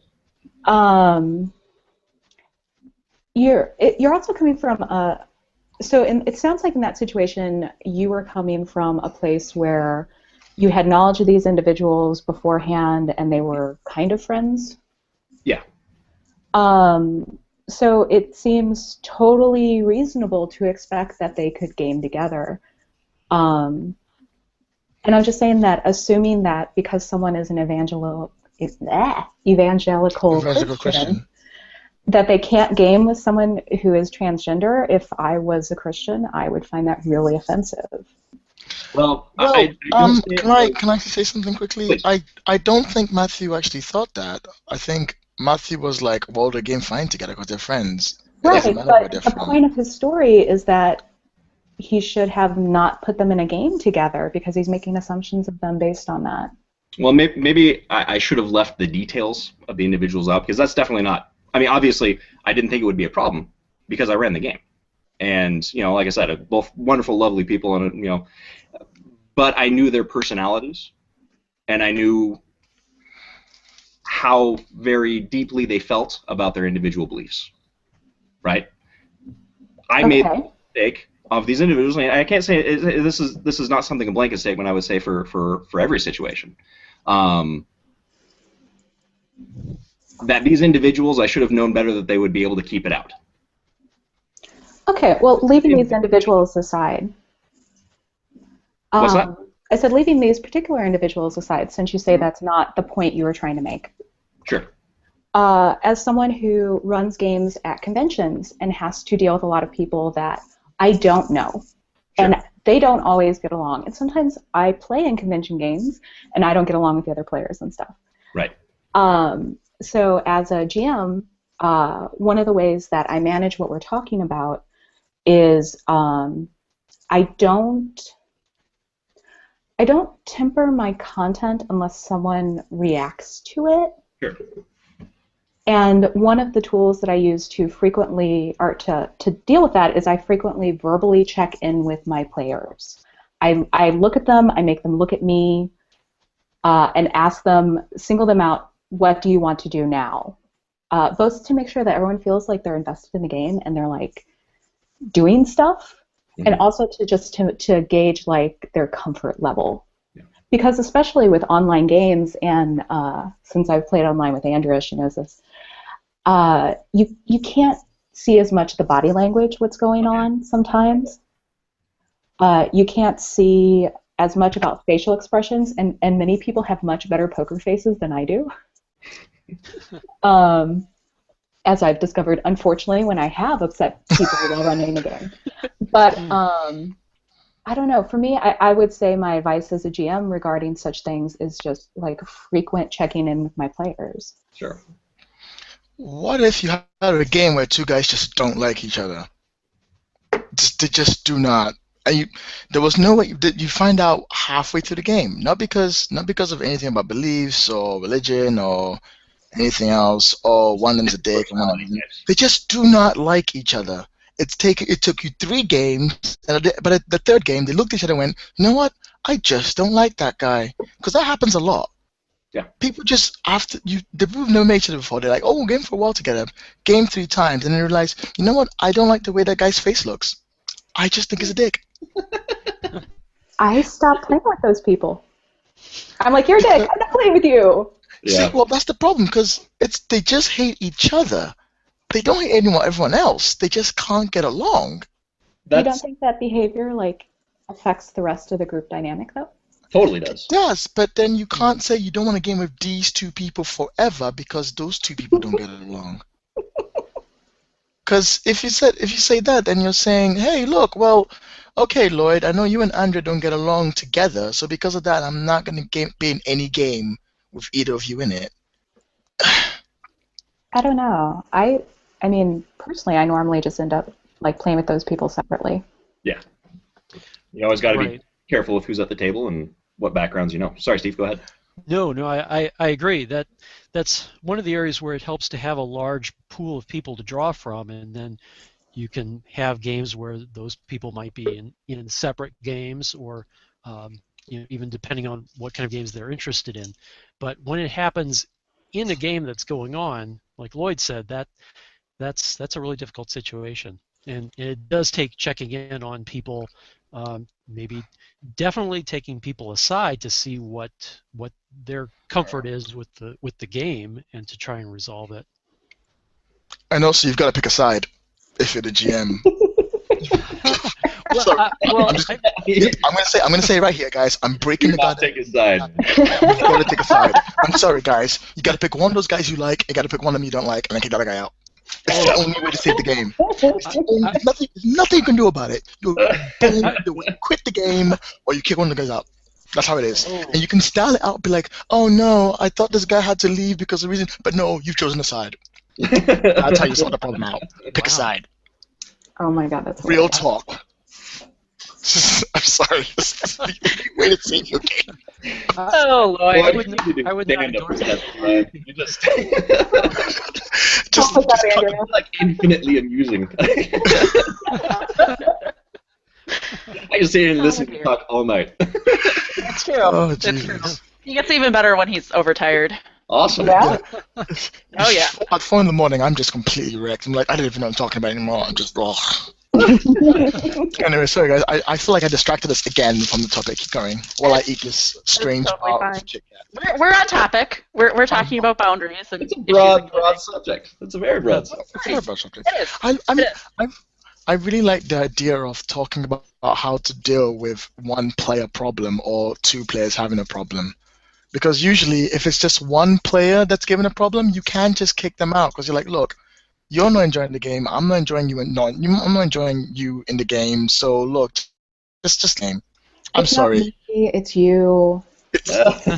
You're also coming from it sounds like in that situation you were coming from a place where you had knowledge of these individuals beforehand and they were kind of friends. Yeah. So it seems totally reasonable to expect that they could game together. And I'm just saying that, assuming that because someone is an evangelical Christian, that they can't game with someone who is transgender. If I was a Christian, I would find that really offensive. Well, can I say something quickly? Please. I don't think Matthew actually thought that. I think Matthew was like, well, they're game fine together because they're friends. It doesn't Right, matter where but they're the from. point of his story is that he should have not put them in a game together because he's making assumptions of them based on that. Well, maybe I should have left the details of the individuals out, because that's definitely not. I mean, obviously, I didn't think it would be a problem because I ran the game, and like I said, both wonderful, lovely people, and but I knew their personalities, and I knew how very deeply they felt about their individual beliefs. Right? I made the mistake of these individuals, and I can't say this is not something a blanket statement I would say for every situation. That these individuals, I should have known better that they would be able to keep it out. Okay, well, leaving these individuals aside. What's that? I said leaving these particular individuals aside, since you say that's not the point you were trying to make. Sure. As someone who runs games at conventions and has to deal with a lot of people that I don't know, Sure. and they don't always get along. And sometimes I play in convention games, and I don't get along with the other players and stuff. Right. So as a GM, one of the ways that I manage what we're talking about is I don't temper my content unless someone reacts to it. Sure. And one of the tools that I use to frequently, or to deal with that, is I frequently verbally check in with my players. I look at them, I make them look at me, and ask them, single them out, what do you want to do now? Both to make sure that everyone feels like they're invested in the game and they're like doing stuff, and also to gauge like their comfort level. Yeah. Because especially with online games, and since I've played online with Andrea, she knows this, you can't see as much of the body language, what's going on sometimes. You can't see as much about facial expressions, and many people have much better poker faces than I do. As I've discovered, unfortunately, when I have upset people while running the game. But I don't know. For me, I would say my advice as a GM regarding such things is just like frequent checking in with my players. Sure. What if you had a game where two guys just don't like each other? They just do not. And there was no way that you find out halfway through the game, not because of anything about beliefs or religion or anything else, or one of them's a dick and one of them. They just do not like each other. It took you 3 games, but at the 3rd game, they looked at each other and went, you know what? I just don't like that guy. Because that happens a lot. Yeah. People just, the people have never met each other before. They're like, oh, we'll game for a while together. Game 3 times. And then they realize, you know what? I don't like the way that guy's face looks. I just think he's a dick. I stopped playing with those people. I'm like, you're a dick. I'm not playing with you. Yeah. See, well, that's the problem, because they just hate each other. They don't hate everyone else. They just can't get along. You don't think that behavior affects the rest of the group dynamic, though? Totally does. It does, but then you can't say you don't want to game with these 2 people forever because those 2 people don't get along. Because if you say that, then you're saying, hey, look, well, okay, Lloyd, I know you and Andrea don't get along together, so because of that, I'm not going to be in any game with either of you in it. I don't know. I mean, personally, I normally just end up playing with those people separately. Yeah. You always got to be careful of who's at the table and what backgrounds you know. Sorry, Steve, go ahead. No, I agree. That's one of the areas where it helps to have a large pool of people to draw from, and then you can have games where those people might be in separate games, or even depending on what kind of games they're interested in. But when it happens in a game that's going on, like Lloyd said, that's a really difficult situation, and it does take checking in on people, maybe definitely taking people aside to see what their comfort is with the game, and to try and resolve it. And also, you've got to pick a side if you're the GM. I'm gonna say right here, guys. I'm breaking the goddamn. Take a side. You gotta take a side. I'm sorry, guys. You gotta pick one of those guys you like. You gotta pick one of them you don't like, and then kick the other guy out. It's the only way to save the game. There's nothing you can do about it. You quit the game, or you kick one of the guys out. That's how it is. And you can style it out, be like, oh no, I thought this guy had to leave because of the reason, but no, you've chosen a side. That's how you sort the problem out. Pick a side. Oh my god, that's Real hilarious. talk. I'm sorry. This is the way to save your game. Oh, Well, Lloyd. I would not stand up for endorse that. that, right? You just Just Andrea. like infinitely amusing. I just sit here and listen to you talk all night. It's true. oh, It's true. Jesus. He gets even better when he's overtired. Awesome. Yeah. Oh, yeah. At 4 in the morning, I'm just completely wrecked. I'm like, I don't even know what I'm talking about anymore. I'm just, ugh. Anyway, sorry guys. I feel like I distracted us again from the topic. Keep going while I eat this strange totally bar of fine. Chick-Cat. We're on topic. We're talking about boundaries. And It's a issues broad subject. It's a very broad subject. It's not about something. It is. I really like the idea of talking about how to deal with one player problem or two players having a problem. Because usually, if it's just one player that's given a problem, you can't just kick them out. Because you're like, look, you're not enjoying the game. I'm not enjoying you. I'm not enjoying you in the game. So look, just game. I'm It's sorry. Not me, it's you.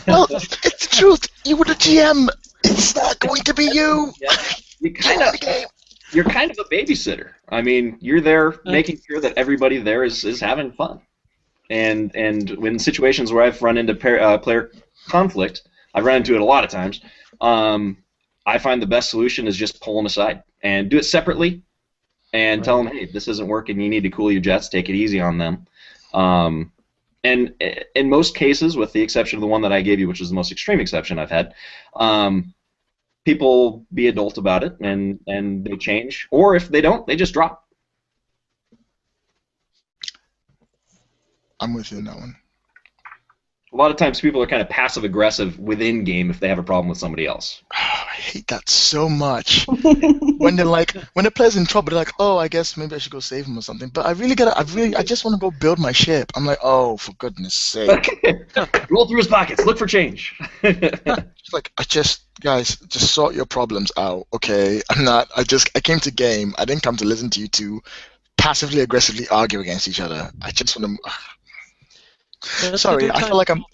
Well, it's the truth. You were the GM. It's not going to be you. You you're kind of a babysitter. I mean, you're there making sure that everybody there is having fun. And in situations where I've run into player conflict, I've run into it a lot of times. I find the best solution is just pull them aside and do it separately, and tell them, hey, this isn't working. You need to cool your jets. Take it easy on them. And in most cases, with the exception of the one that I gave you, which is the most extreme exception I've had, people be adult about it and they change. Or if they don't, they just drop. I'm with you on that one. A lot of times people are kind of passive-aggressive within game if they have a problem with somebody else. I hate that so much. when the player's in trouble, they're like, "Oh, I guess maybe I should go save him or something." But I just want to go build my ship. I'm like, "Oh, for goodness sake!" Roll through his pockets, look for change. It's like, guys, just sort your problems out, okay? I came to game. I didn't come to listen to you two passively aggressively argue against each other. I just want to. Sorry, I feel like I'm.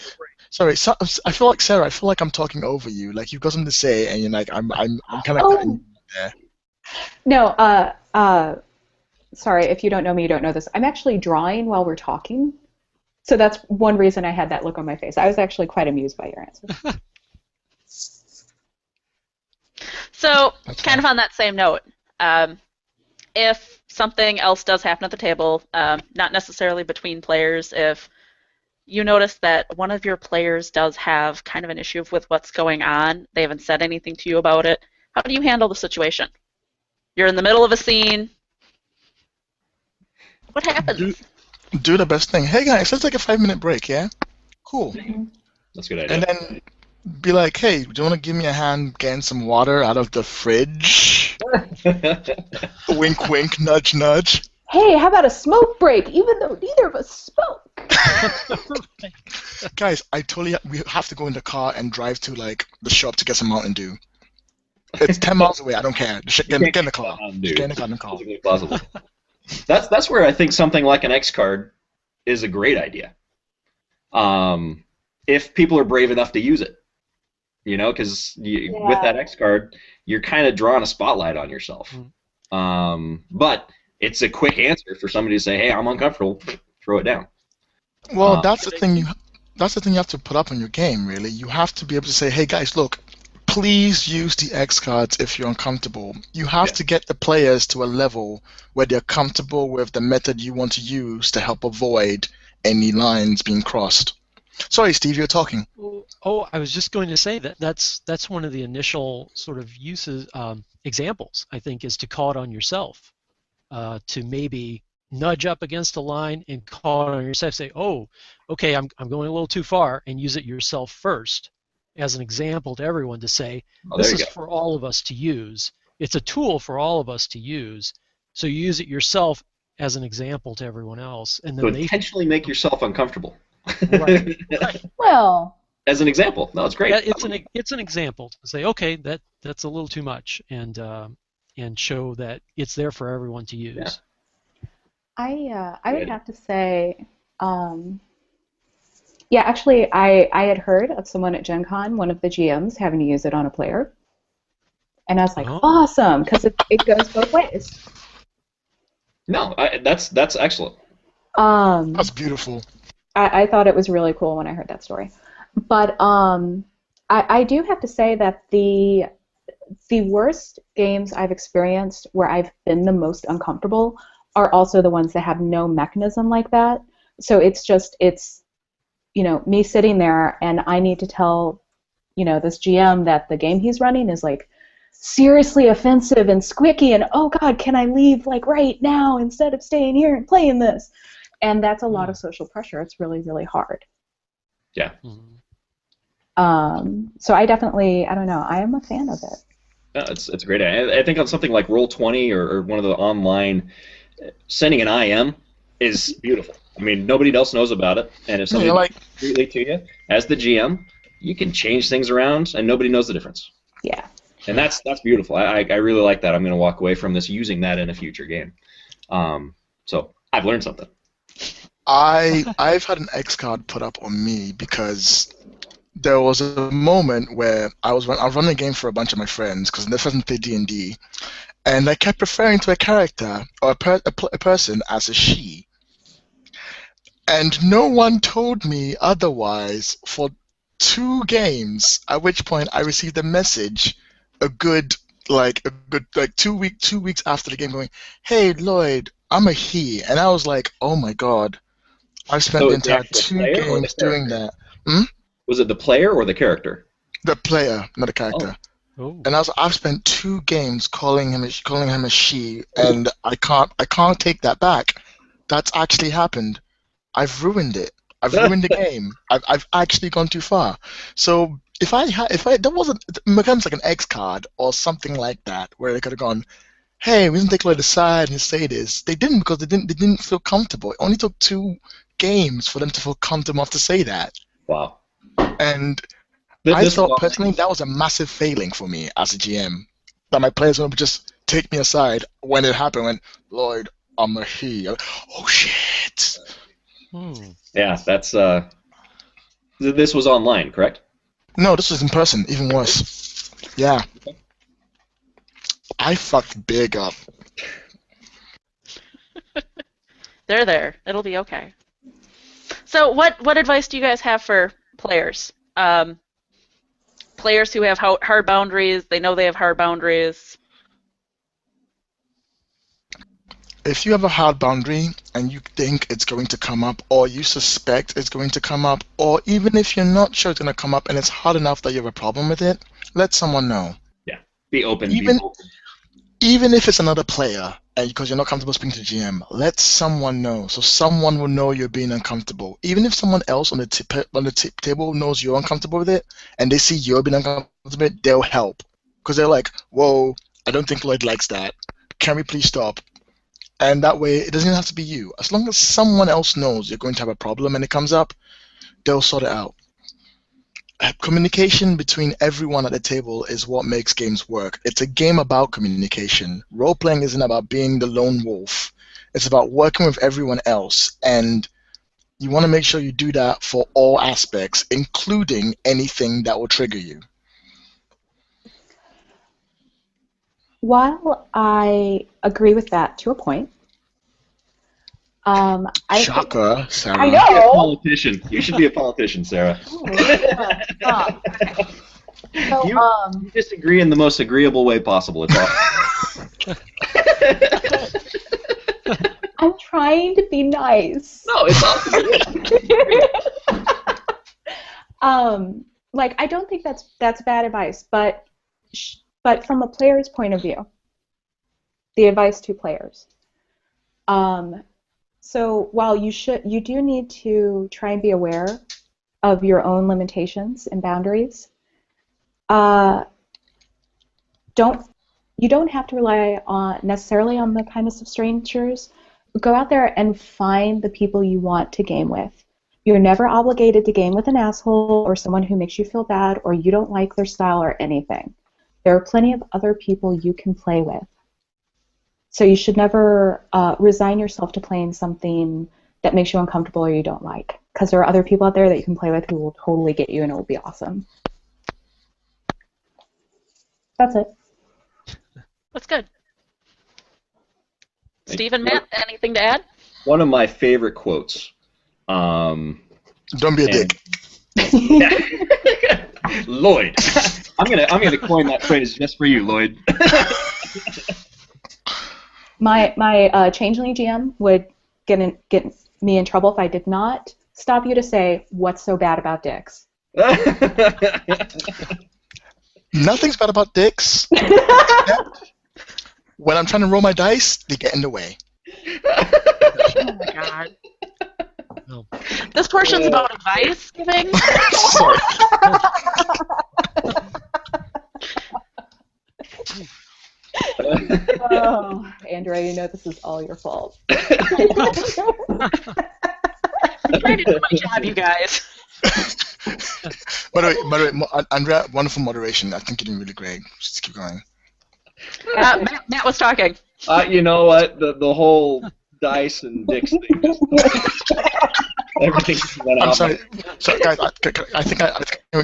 Sorry, I feel like Sarah. I feel like I'm talking over you. Like you've got something to say, and you're like, I'm kind of. Oh. No, sorry, if you don't know me, you don't know this. I'm actually drawing while we're talking. So that's one reason I had that look on my face. I was actually quite amused by your answer. So, kind of on that same note, if something else does happen at the table, not necessarily between players, if you notice that one of your players does have kind of an issue with what's going on, they haven't said anything to you about it, how do you handle the situation? You're in the middle of a scene. What happens? Do the best thing. Hey guys, let's take a 5-minute break, yeah? Cool. That's a good idea. And then be like, hey, do you want to give me a hand getting some water out of the fridge? Wink, wink, nudge, nudge. Hey, how about a smoke break, even though neither of us spoke? Guys, we have to go in the car and drive to like the shop to get some Mountain Dew. It's 10 miles away. I don't care. Just get in the car. Just get in the car. Physically possible. That's where I think something like an X card is a great idea. If people are brave enough to use it, because with that X card, you're kind of drawing a spotlight on yourself. But it's a quick answer for somebody to say, "Hey, I'm uncomfortable." Throw it down. Well, that's the thing. That's the thing you have to put up on your game. Really, you have to be able to say, "Hey, guys, look. Please use the X cards if you're uncomfortable." You have to get the players to a level where they're comfortable with the method you want to use to help avoid any lines being crossed. Sorry, Steve, you're talking. Oh, I was just going to say that's one of the initial sort of uses examples, I think, is to call it on yourself, to maybe nudge up against a line and call it on yourself. Say, oh, okay, I'm going a little too far, and use it yourself first as an example to everyone to say, this is for all of us to use. It's a tool for all of us to use. So you use it yourself as an example to everyone else, and then so intentionally make yourself uncomfortable. Right. Well, as an example, no, it's great. Yeah, it's an example to say, okay, that's a little too much, and and show that it's there for everyone to use. I would have to say, yeah, actually, I had heard of someone at Gen Con, one of the GMs, having to use it on a player. And I was like, awesome, because it goes both ways. No, that's excellent. That's beautiful. I thought it was really cool when I heard that story. But I do have to say that the worst games I've experienced where I've been the most uncomfortable are also the ones that have no mechanism like that. So it's me sitting there and I need to tell, this GM that the game he's running is like seriously offensive and squicky and oh god, can I leave like right now instead of staying here and playing this? And that's a lot of social pressure. It's really, really hard. Yeah. So I definitely, I don't know, I am a fan of it. Yeah, it's a great idea. I think on something like Roll20 or one of the online, sending an IM is beautiful. I mean, nobody else knows about it, and if somebody completely to you, as the GM, you can change things around, and nobody knows the difference. Yeah. And that's beautiful. I really like that. I'm going to walk away from this using that in a future game. So I've learned something. I've had an X card put up on me because there was a moment where I was running a game for a bunch of my friends because this doesn't play D&D, and I kept referring to a character or a person as a she, and no one told me otherwise for 2 games. At which point I received a message, a good 2 weeks after the game, going, "Hey Lloyd, I'm a he," and I was like, "Oh my god." I've spent the entire 2 games doing that. Was it the player or the character? The player, not the character. Oh. And I've spent 2 games calling him a she, and I can't take that back. That's actually happened. I've ruined it. I've ruined the game. I've actually gone too far. So if there wasn't, it becomes like an X card or something like that, where they could have gone, "Hey, we didn't take Lloyd aside and say this." They didn't because they didn't feel comfortable. It only took 2 games for them to feel comfortable enough to say that. Wow. And I thought personally that was a massive failing for me as a GM. That my players would just take me aside when it happened. When Lloyd, I'm a he. Oh shit. Yeah, that's this was online, correct? No, this was in person. Even worse. Yeah. I fucked big up. They're there. It'll be okay. So what advice do you guys have for players? Players who have hard boundaries, they know they have hard boundaries. If you have a hard boundary and you think it's going to come up, or you suspect it's going to come up, or even if you're not sure it's going to come up and it's hard enough that you have a problem with it, let someone know. Yeah, be open. Even if it's another player, and because you're not comfortable speaking to the GM, let someone know, so someone will know you're being uncomfortable. Even if someone else on the table knows you're uncomfortable with it, and they see you're being uncomfortable with it, they'll help. Because they're like, "Whoa, I don't think Lloyd likes that. Can we please stop?" And that way, it doesn't even have to be you. As long as someone else knows you're going to have a problem and it comes up, they'll sort it out. Communication between everyone at the table is what makes games work. It's a game about communication. Role-playing isn't about being the lone wolf. It's about working with everyone else, and you want to make sure you do that for all aspects, including anything that will trigger you. While I agree with that to a point, Shocker, Sarah. I Be a know. politician. You should be a politician, Sarah. You disagree in the most agreeable way possible. It's awesome. I'm trying to be nice. No, it's awesome. I don't think that's bad advice, but from a player's point of view, the advice to players. So while you do need to try and be aware of your own limitations and boundaries, you don't have to rely necessarily on the kindness of strangers. Go out there and find the people you want to game with. You're never obligated to game with an asshole or someone who makes you feel bad or you don't like their style or anything. There are plenty of other people you can play with. So you should never resign yourself to playing something that makes you uncomfortable or you don't like, because there are other people out there that you can play with who will totally get you and it will be awesome. That's it. That's good. Steve and Matt, anything to add? One of my favorite quotes. Don't be a dick. Lloyd. I'm gonna coin that phrase just for you, Lloyd. My changeling GM would get me in trouble if I did not stop you to say, "What's so bad about dicks?" Nothing's bad about dicks. When I'm trying to roll my dice, they get in the way. Oh my god. No. This portion's about advice giving. Sorry. Oh, Andrea, you know this is all your fault. I'm trying to do my job, you guys. By the way, Andrea, wonderful moderation. I think you're doing really great. Just keep going. Matt was talking. You know what? The whole dice and dicks thing. Everything just went I'm out. sorry. So, guys, I think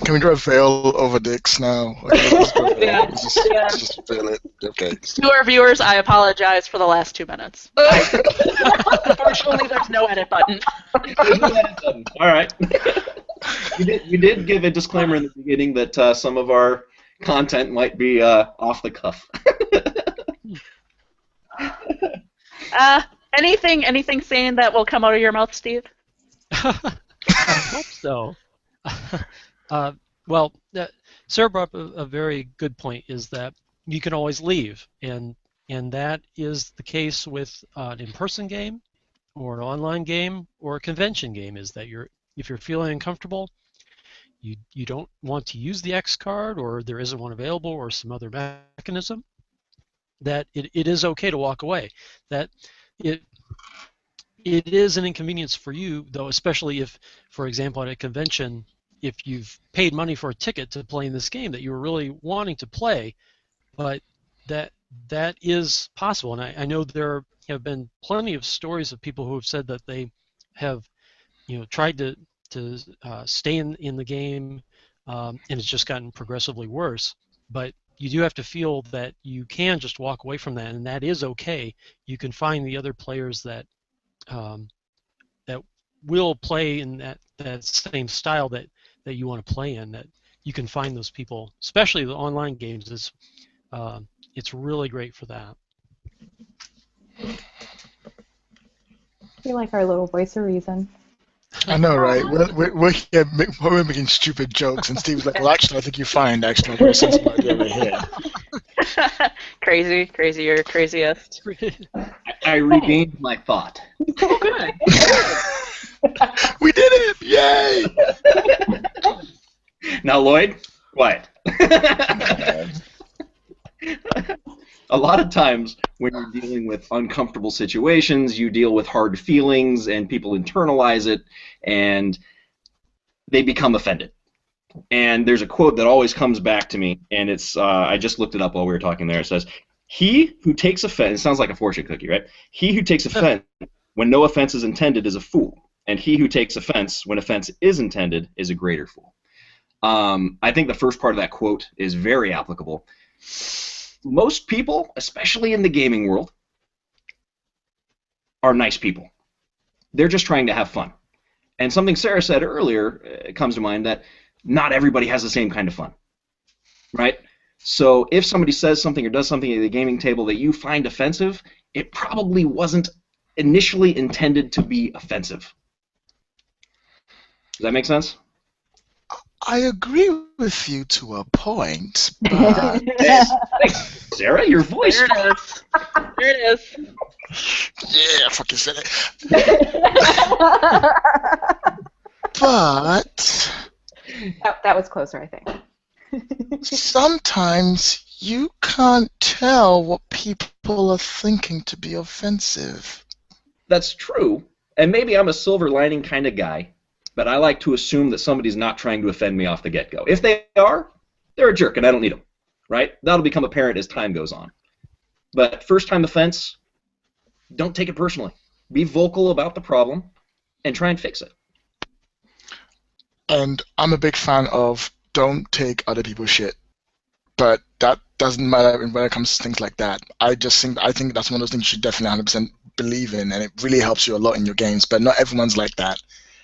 can we draw a veil over dicks now? Okay, let's go veil. Yeah. Let's just veil it. Okay. To our viewers, I apologize for the last 2 minutes. Unfortunately, there's no edit button. All right. You did give a disclaimer in the beginning that some of our content might be off the cuff. Anything saying that will come out of your mouth, Steve? I hope so. Well, Sarah brought up a very good point, is that you can always leave, and that is the case with an in-person game or an online game or a convention game, is that if you're feeling uncomfortable, you don't want to use the X card, or there isn't one available, or some other mechanism, that it is okay to walk away. That it is an inconvenience for you, though, especially if, for example, at a convention, if you've paid money for a ticket to play in this game that you were really wanting to play, but that is possible. And I know there have been plenty of stories of people who have said that they have, tried to stay in the game, and it's just gotten progressively worse. But you do have to feel that you can just walk away from that, and that is okay. You can find the other players that will play in that same style that you want to play in. That you can find those people, especially the online games. It's really great for that. You're like our little voice of reason. I know, right? We're here we're making stupid jokes, and Steve's like, "Well, actually, I think you find actually a very sensible idea over here." Crazier, craziest. I regained my thought. Oh, good. We did it! Yay! Now, Lloyd, quiet. A lot of times when you're dealing with uncomfortable situations, you deal with hard feelings, and people internalize it, and they become offended. And there's a quote that always comes back to me, and it's I just looked it up while we were talking there. It says, "He who takes offense," it sounds like a fortune cookie, right? "He who takes offense when no offense is intended is a fool, and he who takes offense when offense is intended is a greater fool." I think the first part of that quote is very applicable. Most people, especially in the gaming world, are nice people. They're just trying to have fun. And something Sarah said earlier comes to mind, that not everybody has the same kind of fun, right? So if somebody says something or does something at the gaming table that you find offensive, it probably wasn't initially intended to be offensive. Does that make sense? I agree with you to a point, but... Thanks, Sarah, your voice. There it is. There it is. Yeah, I fucking said it. But... That was closer, I think. sometimes you can't tell what people are thinking to be offensive. That's true, and maybe I'm a silver lining kind of guy, but I like to assume that somebody's not trying to offend me off the get-go. If they are, they're a jerk, and I don't need them, right? That'll become apparent as time goes on. But first-time offense, don't take it personally. Be vocal about the problem and try and fix it. And I'm a big fan of don't take other people's shit. But that doesn't matter when it comes to things like that. I think that's one of those things you should definitely 100% believe in, and it really helps you a lot in your games. But not everyone's like that.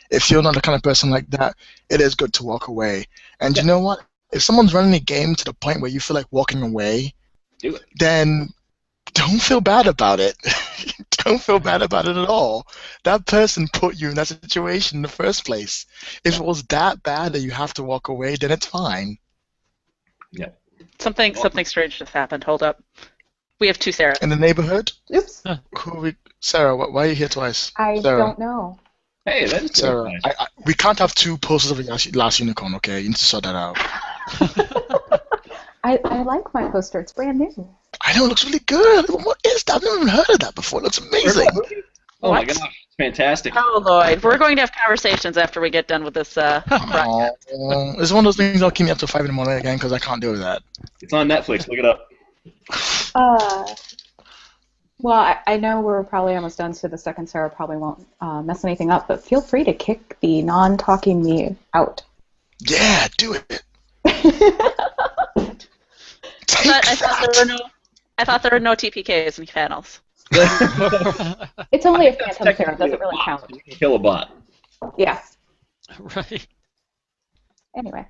If you're not the kind of person like that, it is good to walk away. And you know what? If someone's running a game to the point where you feel like walking away, Do it. then don't feel bad about it. Don't feel bad about it at all. That person put you in that situation in the first place. If it was that bad that you have to walk away, then it's fine. Yeah. Something strange just happened. Hold up. We have two Sarahs. In the neighborhood? Oops. Sarah, why are you here twice? I Sarah. don't know. Hey, that is Sarah, nice. we can't have two posters of the last unicorn, okay? You need to sort that out. I like my poster. It's brand new. I know, it looks really good. What is that? I've never even heard of that before. It looks amazing. Oh my What? gosh, it's fantastic. Oh, Lloyd, we're going to have conversations after we get done with this broadcast. It's one of those things that'll keep me up to 5 in the morning again because I can't do that. It's on Netflix. Look it up. Well, I know we're probably almost done, so the second Sarah probably won't mess anything up, but feel free to kick the non-talking me out. Yeah, do it. Take But that. I thought there were no TPKs in panels. It's only a phantom Sarah. It doesn't really count. You can kill a bot. Yeah. Right. Anyway.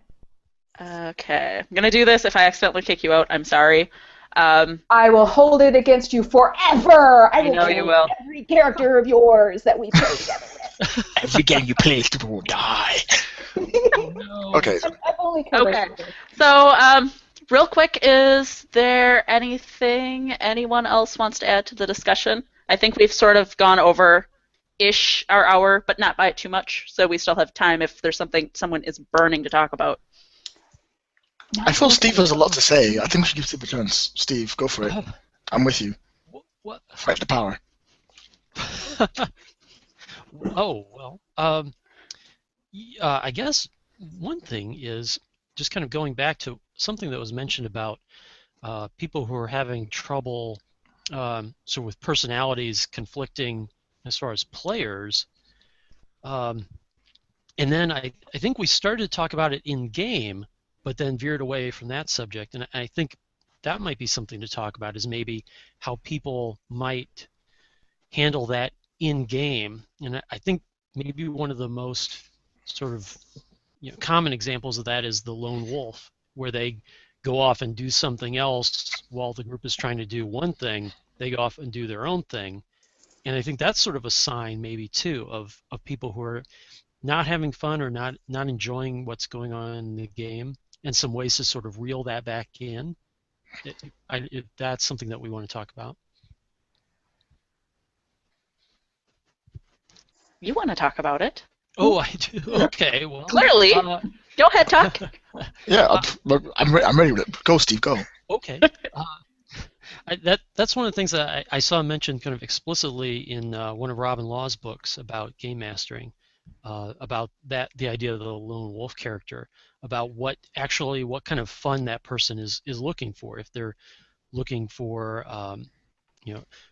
Okay. I'm going to do this. If I accidentally kick you out, I'm sorry. I will hold it against you forever. I know will you kill will. every character of yours that we play together with. Every game you play, people will die. No. Okay. I've only killed Okay. those. So, real quick, is there anything anyone else wants to add to the discussion? I think we've sort of gone over-ish our hour, but not by too much, so we still have time if there's something someone is burning to talk about. I feel Steve has a lot to say. I think we should give Steve a chance. Steve, go for it. I'm with you. What? Fight the power. Oh, well, I guess one thing is just kind of going back to something that was mentioned about people who are having trouble so with personalities conflicting as far as players. And then I think we started to talk about it in-game, but then veered away from that subject. And I think that might be something to talk about, is maybe how people might handle that in-game. And I think maybe one of the most sort of common examples of that is the lone wolf, where they go off and do something else while the group is trying to do one thing. They go off and do their own thing. And I think that's sort of a sign maybe too of people who are not having fun or not enjoying what's going on in the game, and some ways to sort of reel that back in. That's something that we want to talk about. You want to talk about it? Oh, I do. Okay, well. Clearly. Go ahead, talk. Yeah, I'm ready with it. Go, Steve, go. Okay. That's one of the things that I saw mentioned kind of explicitly in one of Robin Law's books about game mastering, about the idea of the lone wolf character, about what kind of fun that person is looking for. If they're looking for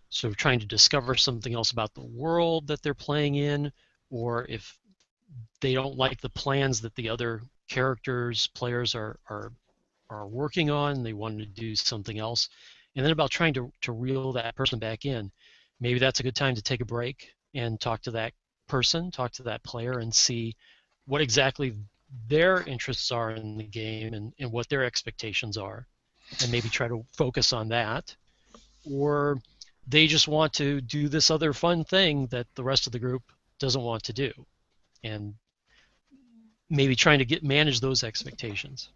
sort of trying to discover something else about the world that they're playing in, or if they don't like the plans that the other players are working on, they want to do something else. And then about trying to reel that person back in. Maybe that's a good time to take a break and talk to that person, talk to that player, and see what exactly their interests are in the game and what their expectations are, and maybe try to focus on that. Or they just want to do this other fun thing that the rest of the group doesn't want to do, and maybe trying to manage those expectations.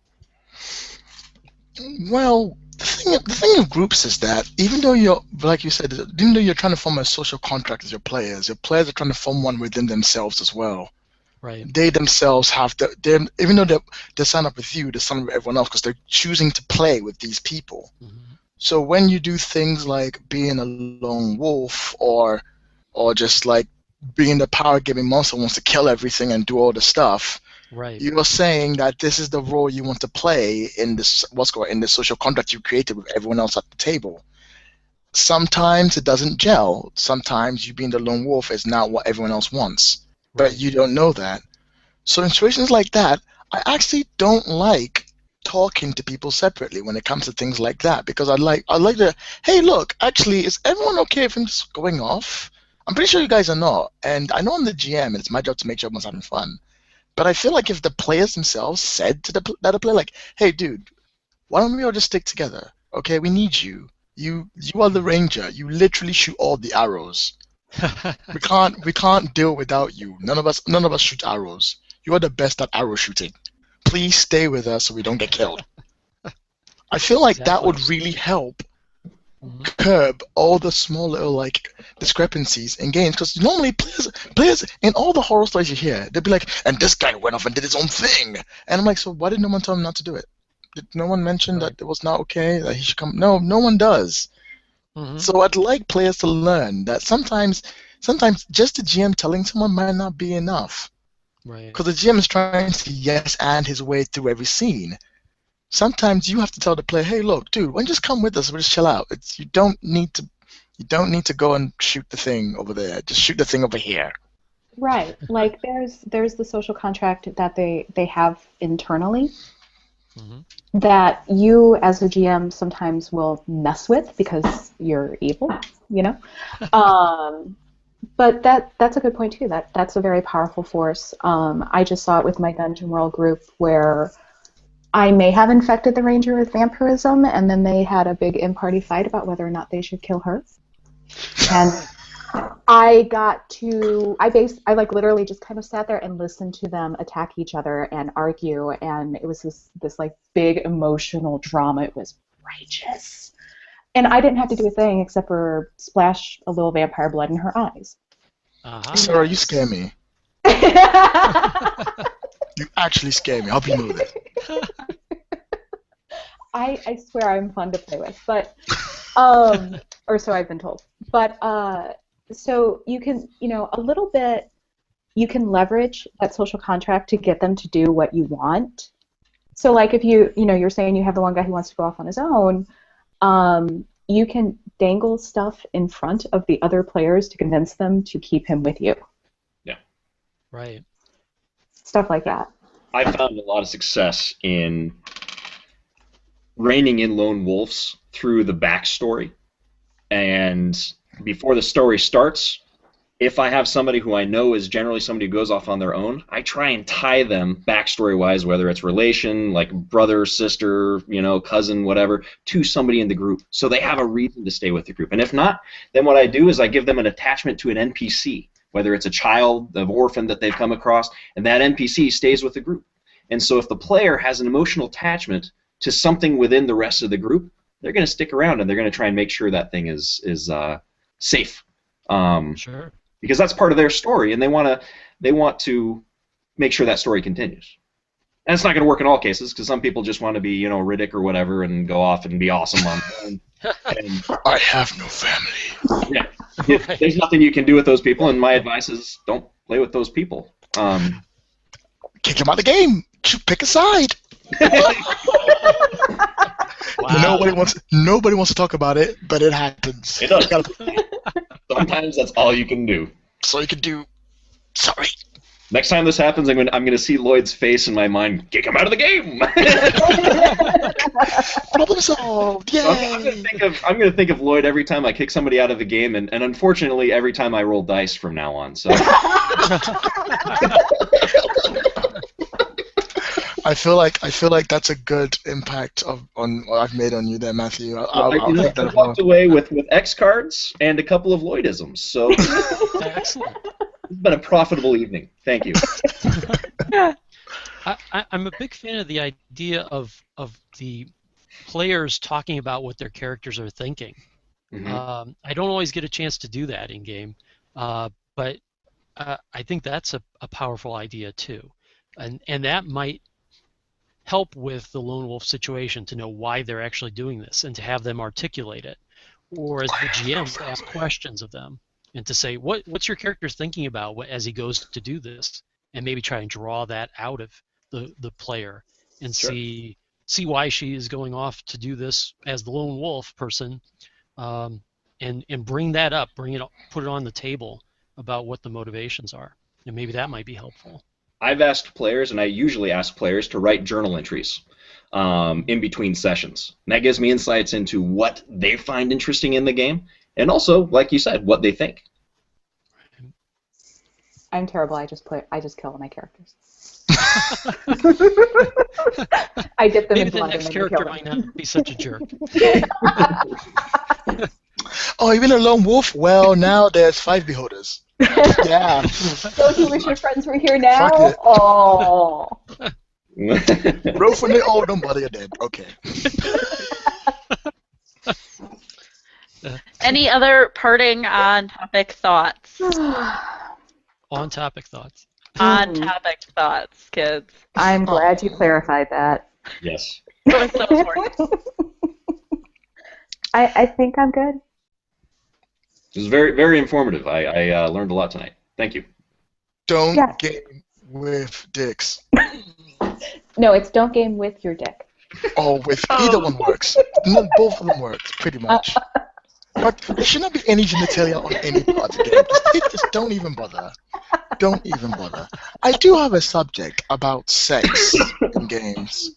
Well, the thing of groups is that even though you're, like you said, even though you're trying to form a social contract with your players are trying to form one within themselves as well. Right. They themselves have to, even though they sign up with you, they sign up with everyone else because they're choosing to play with these people. Mm-hmm. So when you do things like being a lone wolf or just like being the power-giving monster who wants to kill everything and do all the stuff, right, you are saying that this is the role you want to play in this in the social contract you created with everyone else at the table. sometimes it doesn't gel. Sometimes you being the lone wolf is not what everyone else wants, but you don't know that. So in situations like that, I actually don't like talking to people separately when it comes to things like that, because I'd like to, hey, look, actually, is everyone okay if I'm just going off? I'm pretty sure you guys are not, and I know I'm the GM and it's my job to make sure everyone's having fun. But I feel like if the players themselves said to the other player, like, hey, dude, why don't we all just stick together? Okay, we need you. You are the ranger. You literally shoot all the arrows. We can't deal without you. None of us shoot arrows. You are the best at arrow shooting. Please stay with us so we don't get killed. I feel like that would really help curb all the small little like discrepancies in games, because normally players in all the horror stories you hear, they'd be like, and this guy went off and did his own thing, and I'm like, so why did no one tell him not to do it? Did no one mention that it was not okay, that he should come? No one does. So I'd like players to learn that sometimes just the GM telling someone might not be enough. Right. Because the GM is trying to yes and his way through every scene. Sometimes you have to tell the player, hey, look, dude, why don't you just come with us? We'll just chill out. You don't need to go and shoot the thing over there. Just shoot the thing over here. Right. Like there's the social contract that they have internally that you as a GM sometimes will mess with because you're evil, you know. But that's a good point too. That's a very powerful force. I just saw it with my Dungeon World group where I may have infected the ranger with vampirism, and then they had a big in-party fight about whether or not they should kill her. And I like literally just kind of sat there and listened to them attack each other and argue, and it was this like big emotional drama. It was righteous. And I didn't have to do a thing except for splash a little vampire blood in her eyes. Sarah, you scare me. You actually scare me. I hope you know that. I swear I'm fun to play with, but or so I've been told. But so you can, a little bit, you can leverage that social contract to get them to do what you want. So like if you're saying you have the one guy who wants to go off on his own, you can dangle stuff in front of the other players to convince them to keep him with you. Yeah. Right. Stuff like that. I found a lot of success in reining in lone wolves through the backstory. And before the story starts, if I have somebody who I know is generally somebody who goes off on their own, I try and tie them backstory-wise, whether it's relation, like brother, sister, cousin, whatever, to somebody in the group, so they have a reason to stay with the group. And if not, then what I do is I give them an attachment to an NPC, whether it's a child, an orphan that they've come across, and that NPC stays with the group. And so if the player has an emotional attachment to something within the rest of the group, they're going to stick around and they're going to try and make sure that thing is safe. Sure. Because that's part of their story, and they want to make sure that story continues. And it's not going to work in all cases, because some people just want to be, Riddick or whatever, and go off and be awesome on their own. And I have no family. Yeah, if there's nothing you can do with those people, and my advice is don't play with those people. Kick them out of the game. Pick a side. Wow. Nobody wants to talk about it, but it happens. It does. Sometimes that's all you can do. So you can do. Sorry. Next time this happens, I'm going to see Lloyd's face in my mind. Kick him out of the game. Problem solved. Yay. So I'm going to think of Lloyd every time I kick somebody out of the game, and unfortunately every time I roll dice from now on. So. I feel like that's a good impact on what I've made on you there, Matthew. I'll take that. I walked away with X cards and a couple of Lloydisms. So Excellent. It's been a profitable evening. Thank you. I'm a big fan of the idea of the players talking about what their characters are thinking. Mm-hmm. I don't always get a chance to do that in game, but I think that's a powerful idea too, and that might help with the lone wolf situation, to know why they're actually doing this and to have them articulate it, or as the GM ask questions of them and to say what's your character thinking about as he goes to do this, and maybe try and draw that out of the player and Sure. see why she is going off to do this as the lone wolf person, and bring that up, put it on the table about what the motivations are, and maybe that might be helpful. I've asked players, and I usually ask players to write journal entries in between sessions. And that gives me insights into what they find interesting in the game, and also, like you said, what they think. I'm terrible. I just kill all my characters. I dip them Maybe in the blood next and then I character kill might them. not be such a jerk. Oh, you've been a lone wolf? Well, now there's 5 beholders. Yeah. Don't you wish your friends were here now? Fuck it. Oh. Roll for me. Oh, don't bother, you're dead. Okay. Any other parting on-topic thoughts? On-topic thoughts. On-topic thoughts, kids. I'm glad you clarified that. Yes. It was so important. I think I'm good. It was very, very informative. I learned a lot tonight. Thank you. Don't Yeah. game with dicks. No, it's don't game with your dick. Or with either one works. No, both of them work, pretty much. But there should not be any genitalia on any part of the game. Just don't even bother. Don't even bother. I do have a subject about sex in games.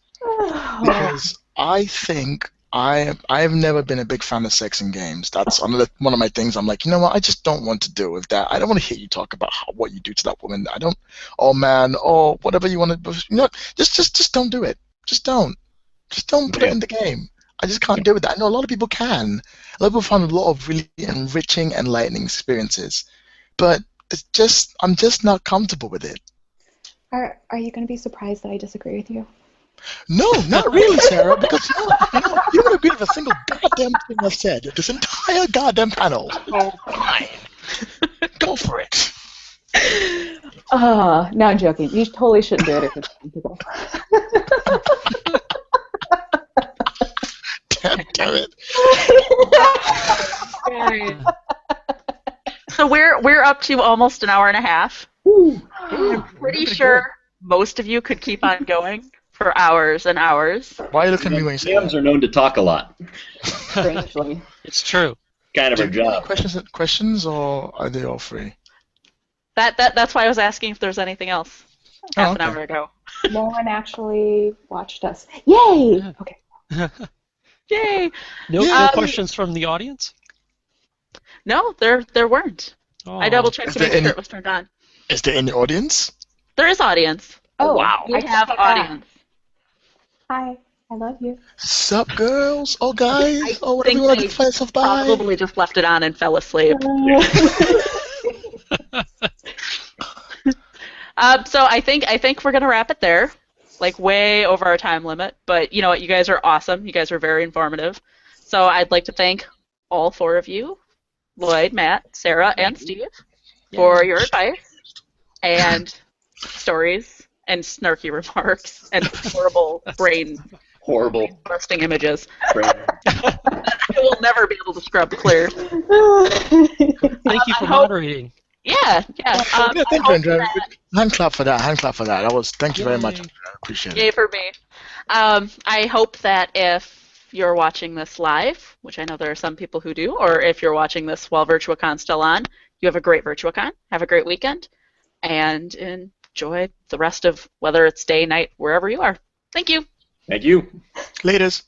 Because I think I've never been a big fan of sex in games. That's one of my things. I'm like, you know what? I just don't want to deal with that. I don't want to hear you talk about what you do to that woman. I don't. Oh man. Oh whatever you want to. You know, just don't do it. Just don't. Just don't put it in the game. I just can't deal with that. I know a lot of people can. A lot of people find a lot of really enriching, enlightening experiences, but it's just I'm just not comfortable with it. Are you going to be surprised that I disagree with you? No, not really, Sarah, because you don't agree with a single goddamn thing I've said. This entire goddamn panel. Oh, fine. Go for it. No, I'm joking. You totally shouldn't do it if it's comfortable. Damn it. So we're up to almost an hour and a half. I'm pretty sure most of you could keep on going for hours and hours. Why are you looking at me when you say GMs that? are known to talk a lot. Strangely. It's true. Kind of Do our you have job. questions, or are they all free? That's why I was asking if there's anything else half an okay. hour ago. No one actually watched us. Yay! Yeah. Okay. Yay! No Yeah. questions from the audience? No, there weren't. Oh. I double checked Is to there make sure any- it was turned on. Is there any audience? There is audience. Oh, wow. We have audience. Hi. I love you. Sup, girls? Oh, guys? Oh, whatever think you want they to define yourself by? Probably just left it on and fell asleep. So I think we're gonna wrap it there, like way over our time limit. But you know what? You guys are awesome. You guys were very informative. So I'd like to thank all 4 of you, Lloyd, Matt, Sarah, and Steve, for your advice and stories and snarky remarks and horrible Horrible. busting images. brain. I will never be able to scrub clear. Thank you for I hope- moderating. Yeah. Yeah, I thank you, hope Andrea. that- Hand clap for that. Thank you very much. Yay. I appreciate Yay it. for me. I hope that if you're watching this live, which I know there are some people who do, or if you're watching this while Virtuacon's still on, you have a great Virtuacon. Have a great weekend, and enjoy the rest of whether it's day, night, wherever you are. Thank you. Thank you. Laters.